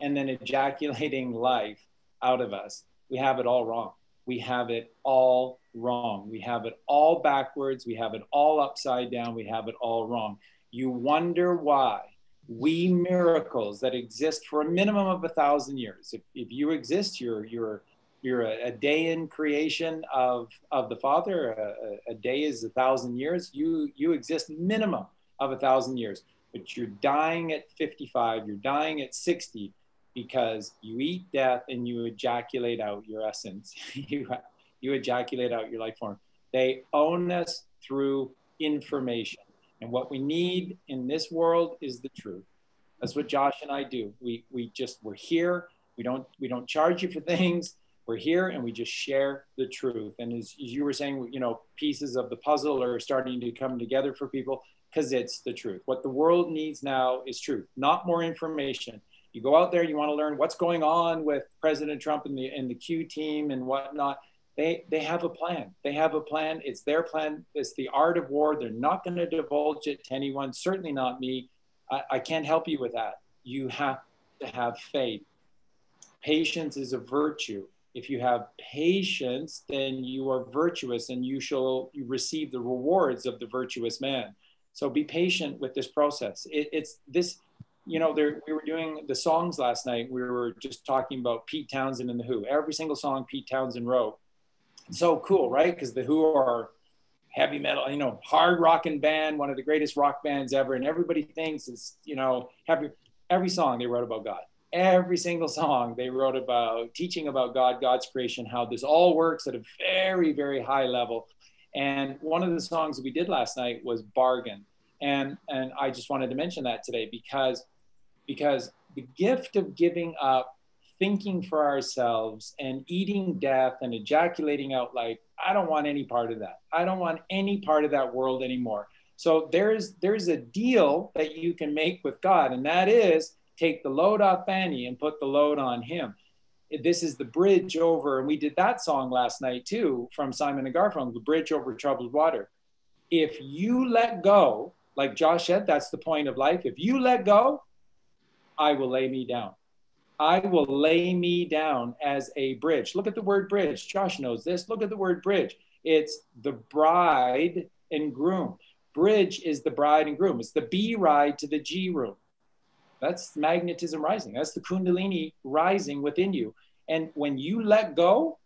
and then ejaculating life out of us. We have it all wrong. We have it all wrong. We have it all backwards. We have it all upside down. We have it all wrong. You wonder why we miracles that exist for a minimum of 1,000 years. If you exist, you're a day in creation of the Father. A day is 1,000 years. You exist minimum of 1,000 years. But you're dying at 55, you're dying at 60, because you eat death and you ejaculate out your essence. you ejaculate out your life form. They own us through information. And what we need in this world is the truth. That's what Josh and I do. We're here. We don't charge you for things. We're here and we just share the truth. And as you were saying, pieces of the puzzle are starting to come together for people, because it's the truth. What the world needs now is truth, not more information. You go out there, you want to learn what's going on with President Trump and the Q team and whatnot. They have a plan. They have a plan. It's their plan. It's the art of war. They're not going to divulge it to anyone, certainly not me. I can't help you with that. You have to have faith. Patience is a virtue. If you have patience, then you are virtuous, and you receive the rewards of the virtuous man. So be patient with this process. It's this, we were doing the songs last night. We were just talking about Pete Townsend and the Who. Every single song Pete Townsend wrote So cool, right? Because the Who are heavy metal, you know, hard rocking band, one of the greatest rock bands ever. And everybody thinks it's, you know, every song they wrote about God. Every single song they wrote about teaching about God, God's creation, how this all works at a very, very high level. And one of the songs that we did last night was Bargain. And I just wanted to mention that today because the gift of giving up, thinking for ourselves and eating death and ejaculating out life, I don't want any part of that. I don't want any part of that world anymore. So there's a deal that you can make with God, and that is take the load off Fanny and put the load on him. This is the bridge over, and we did that song last night too from Simon and Garfunkel, the bridge over troubled water. If you let go, like Josh said, that's the point of life. If you let go, I will lay me down. I will lay me down as a bridge. Look at the word bridge. Josh knows this. Look at the word bridge. It's the bride and groom. Bridge is the bride and groom. It's the B ride to the G room. That's magnetism rising. That's the Kundalini rising within you. And when you let go,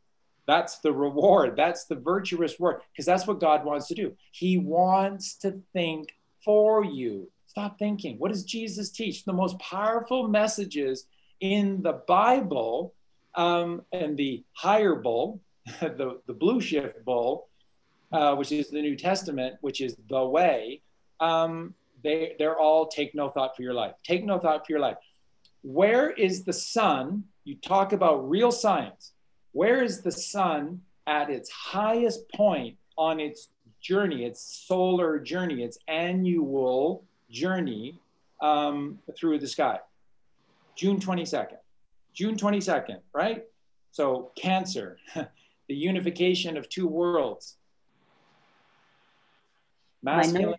that's the reward. That's the virtuous work, because that's what God wants to do. He wants to think for you. Stop thinking. What does Jesus teach? The most powerful messages in the Bible and the higher bowl, the blue shift bowl, which is the New Testament, which is the way, they're all take no thought for your life. Take no thought for your life. Where is the sun? You talk about real science. Where is the sun at its highest point on its journey, its solar journey, its annual journey through the sky? June 22nd. June 22nd, right? So Cancer, the unification of two worlds. Masculine,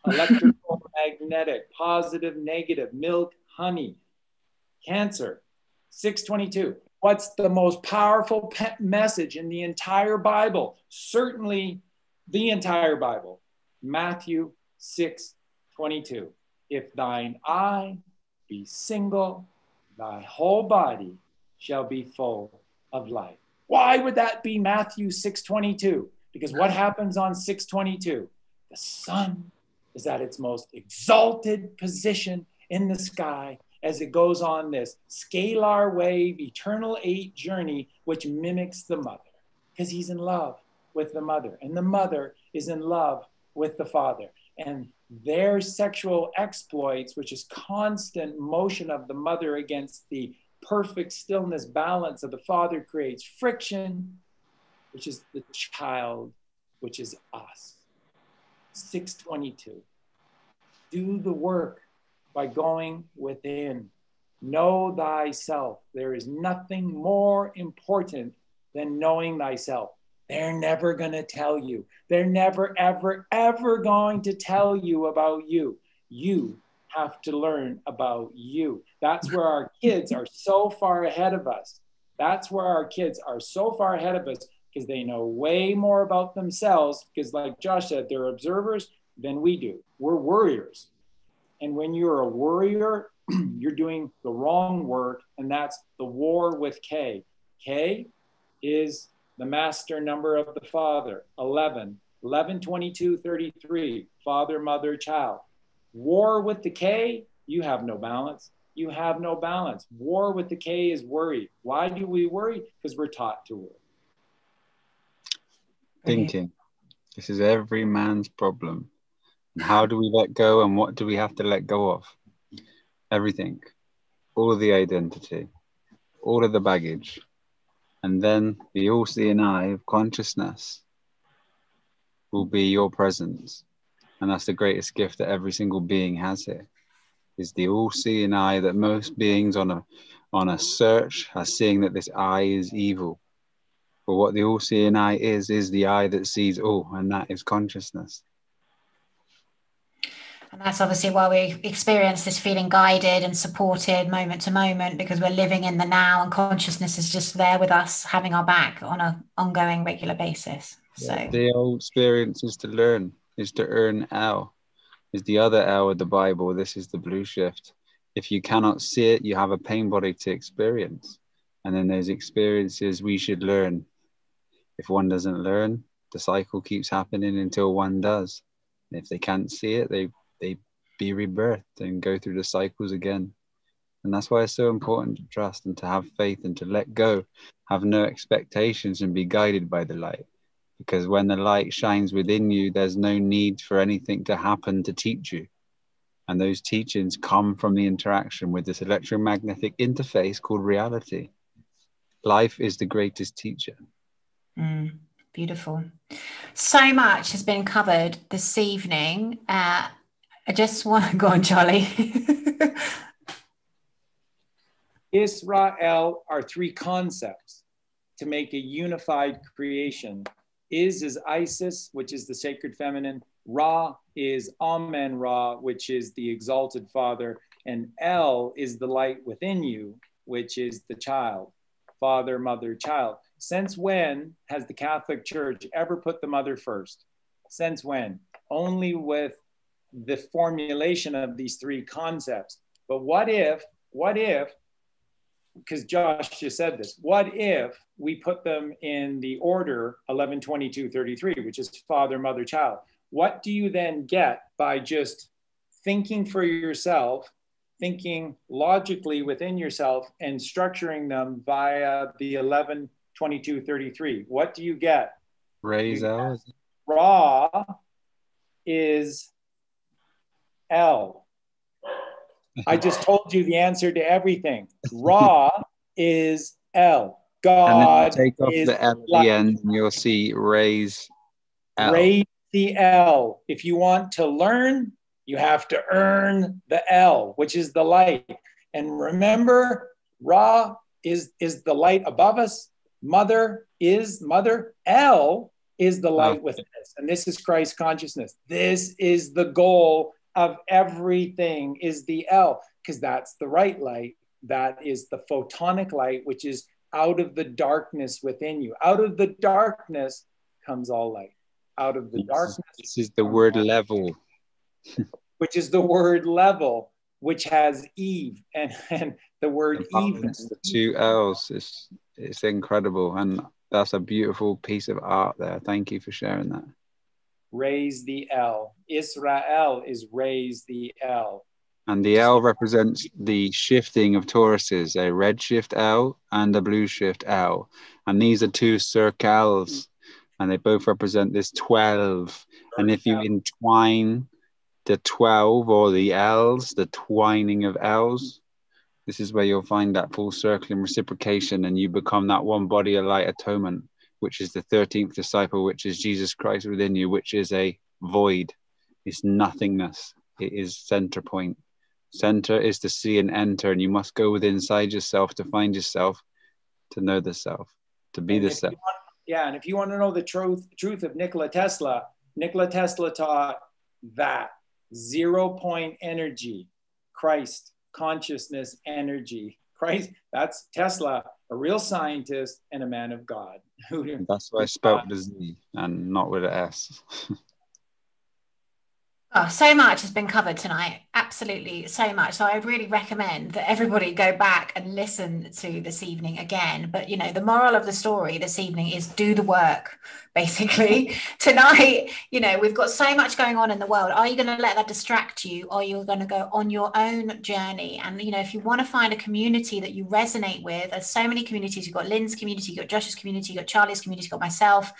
electrical, magnetic, positive, negative, milk, honey. Cancer, 622. What's the most powerful message in the entire Bible? Certainly the entire Bible. Matthew 6:22. If thine eye be single, thy whole body shall be full of light. Why would that be Matthew 6:22? Because what happens on 6:22? The sun is at its most exalted position in the sky as it goes on this scalar wave, eternal 8 journey, which mimics the mother, because he's in love with the mother, and the mother is in love with the father. And their sexual exploits, which is constant motion of the mother against the perfect stillness balance of the father, creates friction, which is the child, which is us. 622. Do the work by going within. Know thyself. There is nothing more important than knowing thyself. They're never going to tell you. They're never, ever, ever going to tell you about you. You have to learn about you. That's where our kids are so far ahead of us. That's where our kids are so far ahead of us, because they know way more about themselves, because like Josh said, they're observers than we do. We're worriers. And when you're a worrier, you're doing the wrong work, and that's the war with K. K is the master number of the father, 11, 11, 22, 33, father, mother, child. War with the K, you have no balance. You have no balance. War with the K is worry. Why do we worry? Because we're taught to worry. Thinking. This is every man's problem. And how do we let go, and what do we have to let go of? Everything. All of the identity. All of the baggage. And then the all-seeing eye of consciousness will be your presence. And that's the greatest gift that every single being has here, is the all-seeing eye that most beings on a search are seeing that this eye is evil. But what the all-seeing eye is the eye that sees all, and that is consciousness. And that's obviously why we experience this feeling guided and supported moment to moment, because we're living in the now, and consciousness is just there with us, having our back on an ongoing, regular basis. So the old experience is to learn, is to earn L, is the other L of the Bible. This is the blue shift. If you cannot see it, you have a pain body to experience. And then there's experiences we should learn. If one doesn't learn, the cycle keeps happening until one does. And if they can't see it, they be rebirthed and go through the cycles again. And that's why it's so important to trust and to have faith and to let go, have no expectations and be guided by the light. Because when the light shines within you, there's no need for anything to happen to teach you. And those teachings come from the interaction with this electromagnetic interface called reality. Life is the greatest teacher. Beautiful. So much has been covered this evening. I just want to go on, Charlie. Israel are three concepts to make a unified creation. Is Isis, which is the sacred feminine. Ra is Amen-Ra, which is the exalted father. And El is the light within you, which is the child. Father, mother, child. Since when has the Catholic Church ever put the mother first? Since when? Only with the formulation of these three concepts. But what if, because Josh just said this, what if we put them in the order 11, 22, 33, which is father, mother, child? What do you then get by just thinking for yourself, thinking logically within yourself and structuring them via the 11, 22, 33? What do you get? Raise out. Ra is L. I just told you the answer to everything. Ra is L. God and then take off is the L at the end and you'll see raise L. Raise the L. If you want to learn, you have to earn the L, which is the light. And remember, Ra is the light above us. Mother is mother. L is the light within us. And this is Christ consciousness. This is the goal of everything, is the L, because that's the right light. That is the photonic light, which is out of the darkness within you. Out of the darkness comes all light. Out of the darkness. This is the word level. Which is the word level, which has Eve and the word even. The two L's. It's incredible. And that's a beautiful piece of art there. Thank you for sharing that. Raise the L. Israel is raise the L. And the L represents the shifting of Tauruses, a red shift L and a blue shift L. And these are two circles, and they both represent this 12. And if you entwine the 12 or the L's, the twining of L's, this is where you'll find that full circle and reciprocation, and you become that one body of light atonement, which is the 13th disciple, which is Jesus Christ within you, which is a void. It's nothingness. It is center point. Center is to see and enter, and you must go within inside yourself to find yourself, to know the self, to be the self. And if you want to know the truth of Nikola Tesla taught that 0 point energy, Christ consciousness energy. Christ, that's Tesla, a real scientist and a man of God. That's why I spelled the Z and not with an S. Oh, so much has been covered tonight. Absolutely so much. So I really recommend that everybody go back and listen to this evening again. But, you know, the moral of the story this evening is do the work, basically. Tonight, you know, we've got so much going on in the world. Are you going to let that distract you, or are you going to go on your own journey? And, you know, if you want to find a community that you resonate with, there's so many communities. You've got Lynn's community, you've got Josh's community, you've got Charlie's community, you've got myself.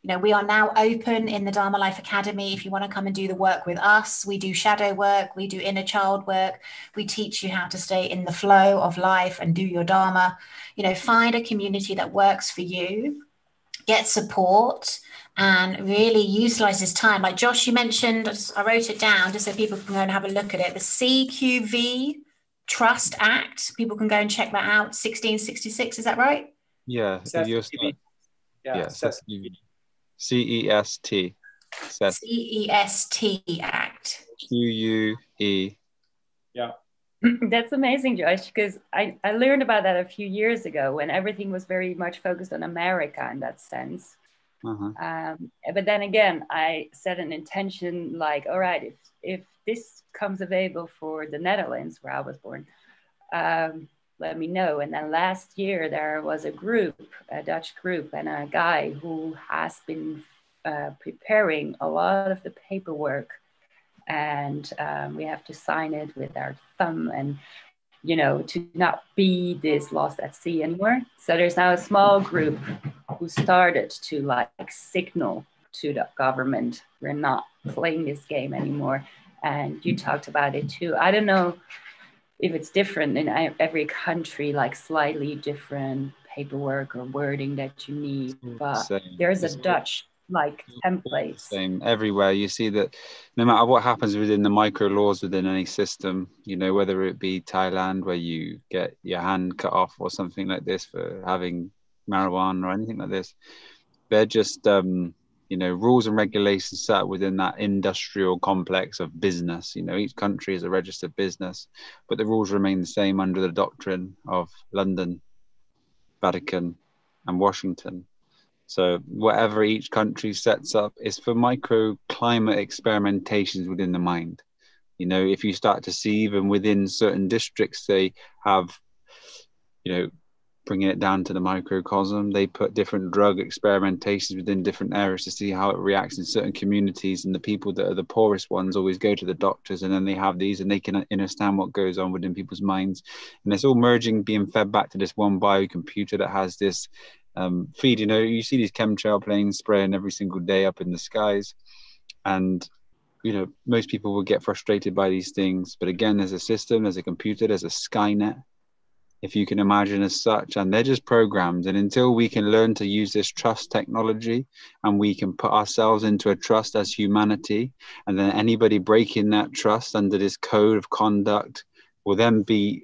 You know, we are now open in the Dharma Life Academy. If you want to come and do the work with us, we do shadow work, we do inner child work. We teach you how to stay in the flow of life and do your Dharma. You know, find a community that works for you, get support, and really utilize this time. Like Josh, you mentioned, I wrote it down just so people can go and have a look at it. The CQV Trust Act, people can go and check that out. 1666, is that right? Yeah. CEST. CEST. CEST Act. QUE. Yeah. That's amazing, Josh, because I learned about that a few years ago when everything was very much focused on America in that sense. But then again, I set an intention like, all right, if this comes available for the Netherlands, where I was born, let me know. And then last year there was a group, a Dutch group, and a guy who has been preparing a lot of the paperwork, and we have to sign it with our thumb, and to not be this lost at sea anymore. So there's now a small group who started to like signal to the government, we're not playing this game anymore. And you talked about it too. I don't know if it's different in every country, like slightly different paperwork or wording that you need, but there's a Dutch like template. Same everywhere. You see that no matter what happens within the micro laws within any system, whether it be Thailand where you get your hand cut off or something like this for having marijuana or anything like this, they're just rules and regulations set within that industrial complex of business. Each country is a registered business, but the rules remain the same under the doctrine of London, Vatican, and Washington. So whatever each country sets up is for microclimate experimentations within the mind. If you start to see even within certain districts, they have, bringing it down to the microcosm, they put different drug experimentations within different areas to see how it reacts in certain communities. And the people that are the poorest ones always go to the doctors, and then they have these and they can understand what goes on within people's minds. And it's all merging, being fed back to this one biocomputer that has this feed. You see these chemtrail planes spraying every single day up in the skies, and most people will get frustrated by these things, but again, there's a system, there's a computer, there's a Skynet, if you can imagine, as such, and they're just programs. And until we can learn to use this trust technology and we can put ourselves into a trust as humanity, and then anybody breaking that trust under this code of conduct will then be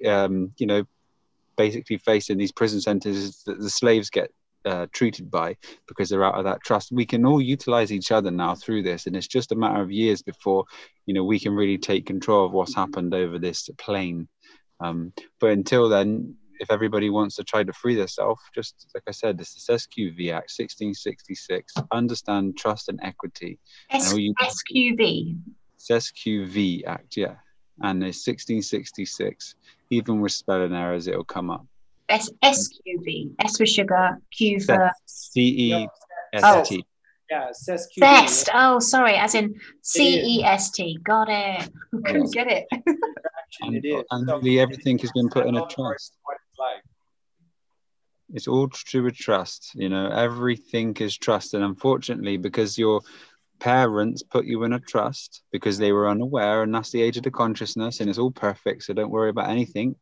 basically facing these prison sentences that the slaves get treated by, because they're out of that trust. We can all utilize each other now through this, and it's just a matter of years before we can really take control of what's happened over this plane. But until then, if everybody wants to try to free themselves, just like I said, this is SQV Act 1666, understand trust and equity. SQV? SQV Act, yeah. And it's 1666. Even with spelling errors, it'll come up. SQV. S for sugar, Q for... CEST. Yeah, SESQV. Cest. Oh, sorry, as in CEST. Got it. Couldn't get it. And really everything has been put in a trust. It's all to do with trust. Everything is trust. And unfortunately, because your parents put you in a trust because they were unaware, and that's the age of the consciousness, and it's all perfect, so don't worry about anything,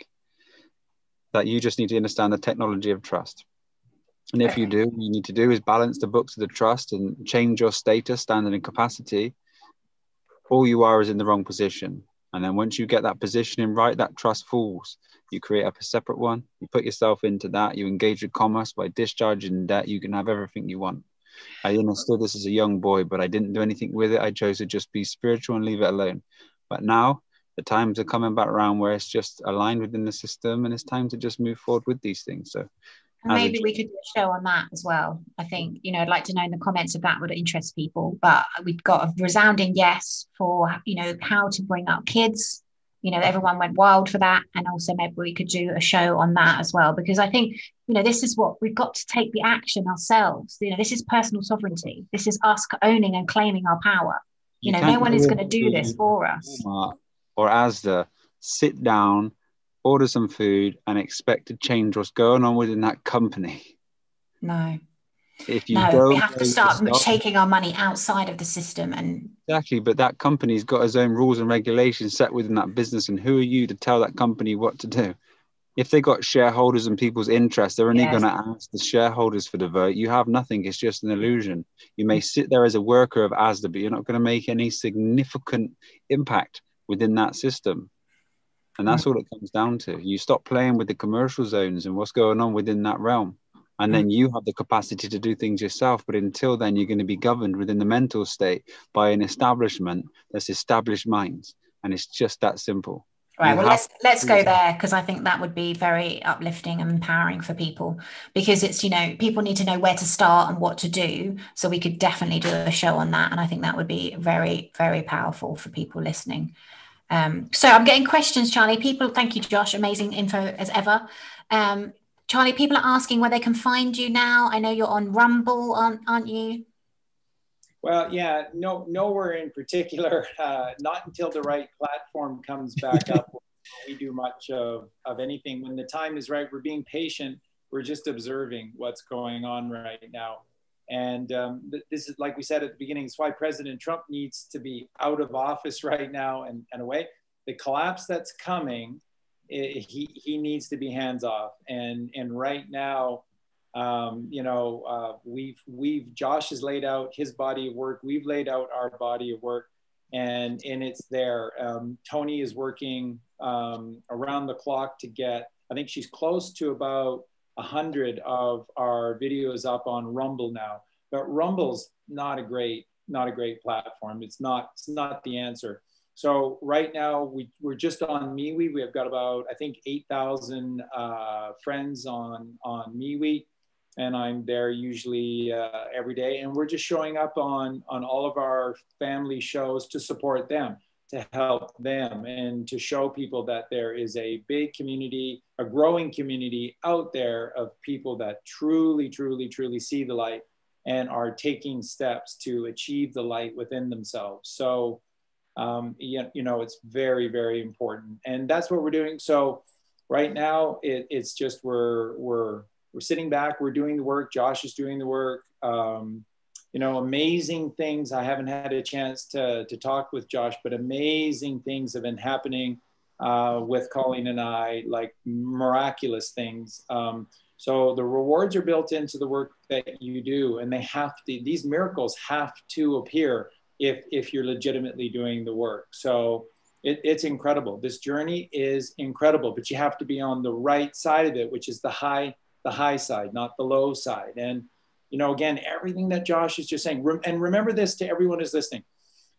that you just need to understand the technology of trust. And if you do, what you need to do is balance the books of the trust and change your status, standing, and capacity. All you are is in the wrong position. And then once you get that positioning right, that trust falls. You create up a separate one. You put yourself into that. You engage with commerce by discharging debt. You can have everything you want. I understood this as a young boy, but I didn't do anything with it. I chose to just be spiritual and leave it alone. But now the times are coming back around where it's just aligned within the system, and it's time to just move forward with these things. So maybe we could do a show on that as well. I think, I'd like to know in the comments if that would interest people, but we've got a resounding yes for, how to bring up kids. Everyone went wild for that. And also maybe we could do a show on that as well, because I think, this is what we've got to take the action ourselves. This is personal sovereignty. This is us owning and claiming our power. No one is going to do this for us. Or Asda, sit down, order some food, and expect to change what's going on within that company. No. If you we have to start taking our money outside of the system. And exactly, but that company's got its own rules and regulations set within that business, and who are you to tell that company what to do? If they got shareholders and people's interests, they're only going to ask the shareholders for the vote. You have nothing. It's just an illusion. You may sit there as a worker of Asda, but you're not going to make any significant impact within that system. And that's all it comes down to. You stop playing with the commercial zones and what's going on within that realm. And then you have the capacity to do things yourself. But until then, you're going to be governed within the mental state by an establishment that's established minds. And it's just that simple. Right. Well, let's go there, because I think that would be very uplifting and empowering for people, because it's, people need to know where to start and what to do. So we could definitely do a show on that. And I think that would be very, very powerful for people listening. So I'm getting questions, Charlie. People, thank you, Josh. Amazing info as ever. Charlie, people are asking where they can find you now. I know you're on Rumble, aren't you? Well, yeah, nowhere in particular. Not until the right platform comes back up. We do much of anything. When the time is right, we're being patient. We're just observing what's going on right now. And this is, like we said at the beginning, it's why President Trump needs to be out of office right now and away. The collapse that's coming, he needs to be hands off. And right now, Josh has laid out his body of work. We've laid out our body of work, and it's there. Tony is working around the clock to get, I think she's close to about 100 of our videos up on Rumble now. But Rumble's not a great platform. It's not the answer. So right now we're just on MeWe. We've got about, I think, 8,000 friends on MeWe, and I'm there usually every day. And we're just showing up on all of our family shows to support them, to help them, and to show people that there is a big community, a growing community out there of people that truly, truly, truly see the light and are taking steps to achieve the light within themselves. So, it's very, very important. And that's what we're doing. So right now it's just, we're sitting back, we're doing the work. Josh is doing the work. Amazing things. I haven't had a chance to talk with Josh, but amazing things have been happening with Colleen and I, like miraculous things. So the rewards are built into the work that you do, and these miracles have to appear if you're legitimately doing the work. So it's incredible. This journey is incredible, but you have to be on the right side of it, which is the high side, not the low side. And again, everything that Josh is just saying, and remember this to everyone who's listening,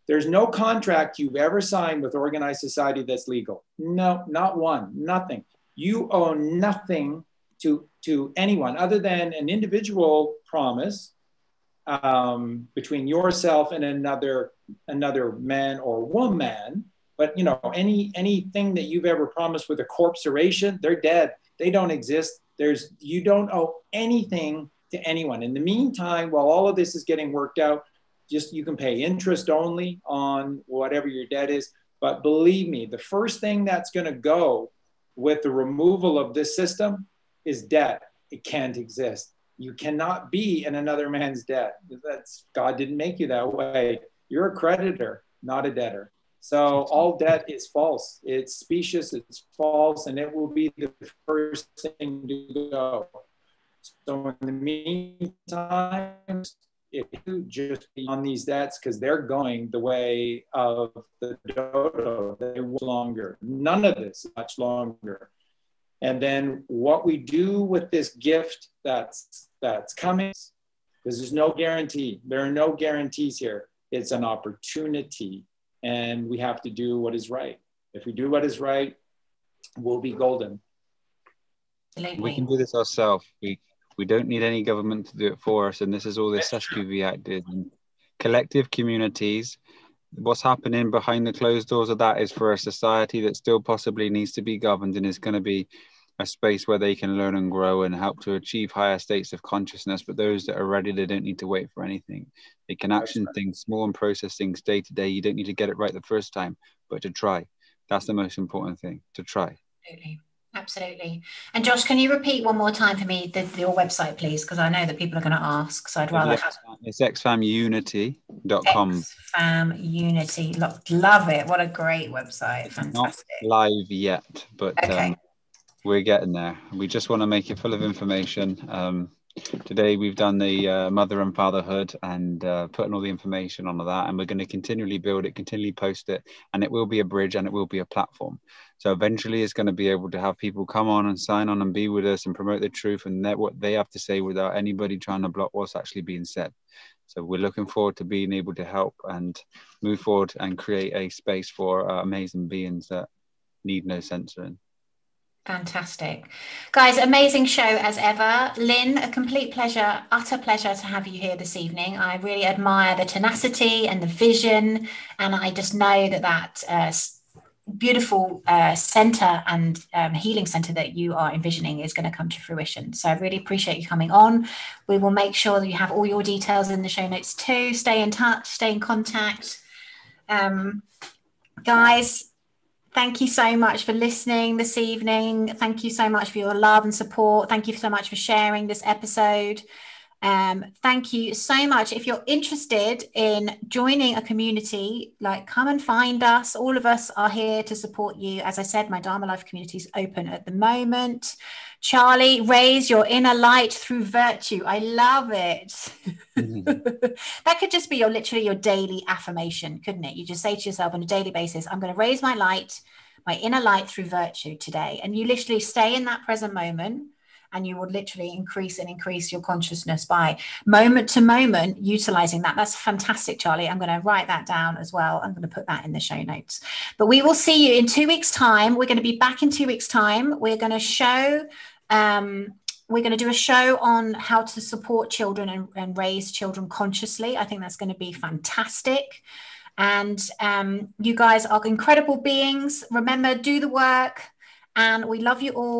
there's no contract you've ever signed with organized society that's legal. No, not one, nothing. You owe nothing to anyone other than an individual promise between yourself and another man or woman. But anything that you've ever promised with a corporation, they're dead. They don't exist. You don't owe anything to anyone. In the meantime, while all of this is getting worked out, you can pay interest only on whatever your debt is. But believe me, the first thing that's going to go with the removal of this system is debt. It can't exist. You cannot be in another man's debt. God didn't make you that way. You're a creditor, not a debtor. So all debt is false. It's specious, it's false, and it will be the first thing to go. So in the meantime, if you just be on these debts, because they're going the way of the dodo, they will longer. None of this is much longer. And then what we do with this gift that's coming, because there's no guarantee. There are no guarantees here. It's an opportunity, and we have to do what is right. If we do what is right, we'll be golden. We can do this ourselves. We don't need any government to do it for us. And this is all this SQV Act did. And collective communities, what's happening behind the closed doors of that is for a society that still possibly needs to be governed and is going to be a space where they can learn and grow and help to achieve higher states of consciousness. But those that are ready, they don't need to wait for anything. They can action things, small and process things day to day. You don't need to get it right the first time, but to try. That's the most important thing, to try. Absolutely. And Josh, can you repeat one more time for me your website, please? Because I know that people are going to ask. So I'd rather it's xfamunity.com. xfamunity. Love it. What a great website. Fantastic. Not live yet, but we're getting there. We just want to make it full of information. Today we've done the mother and fatherhood and putting all the information on that, and we're going to continually build it, continually post it, and it will be a bridge and it will be a platform. So eventually it's going to be able to have people come on and sign on and be with us and promote the truth and what they have to say without anybody trying to block what's actually being said. So we're looking forward to being able to help and move forward and create a space for amazing beings that need no censoring. Fantastic. Guys, amazing show as ever. Lynn, a complete pleasure, utter pleasure to have you here this evening. I really admire the tenacity and the vision, and I just know that beautiful center and healing center that you are envisioning is going to come to fruition. So I really appreciate you coming on. We will make sure that you have all your details in the show notes too. Stay in touch, stay in contact. Guys, thank you so much for listening this evening. Thank you so much for your love and support. Thank you so much for sharing this episode. Thank you so much. If you're interested in joining a community, like, come and find us. All of us are here to support you. As I said, my Dharma Life community is open at the moment. Charlie, raise your inner light through virtue. I love it. That could just be literally your daily affirmation, couldn't it? You just say to yourself on a daily basis, I'm going to raise my light, my inner light through virtue today. And you literally stay in that present moment, and you would literally increase and increase your consciousness by moment to moment utilizing that. That's fantastic, Charlie. I'm going to write that down as well. I'm going to put that in the show notes. But we will see you in 2 weeks' time. We're going to be back in 2 weeks' time. We're going to show, we're going to do a show on how to support children and raise children consciously. I think that's going to be fantastic. And you guys are incredible beings. Remember, do the work, and we love you all.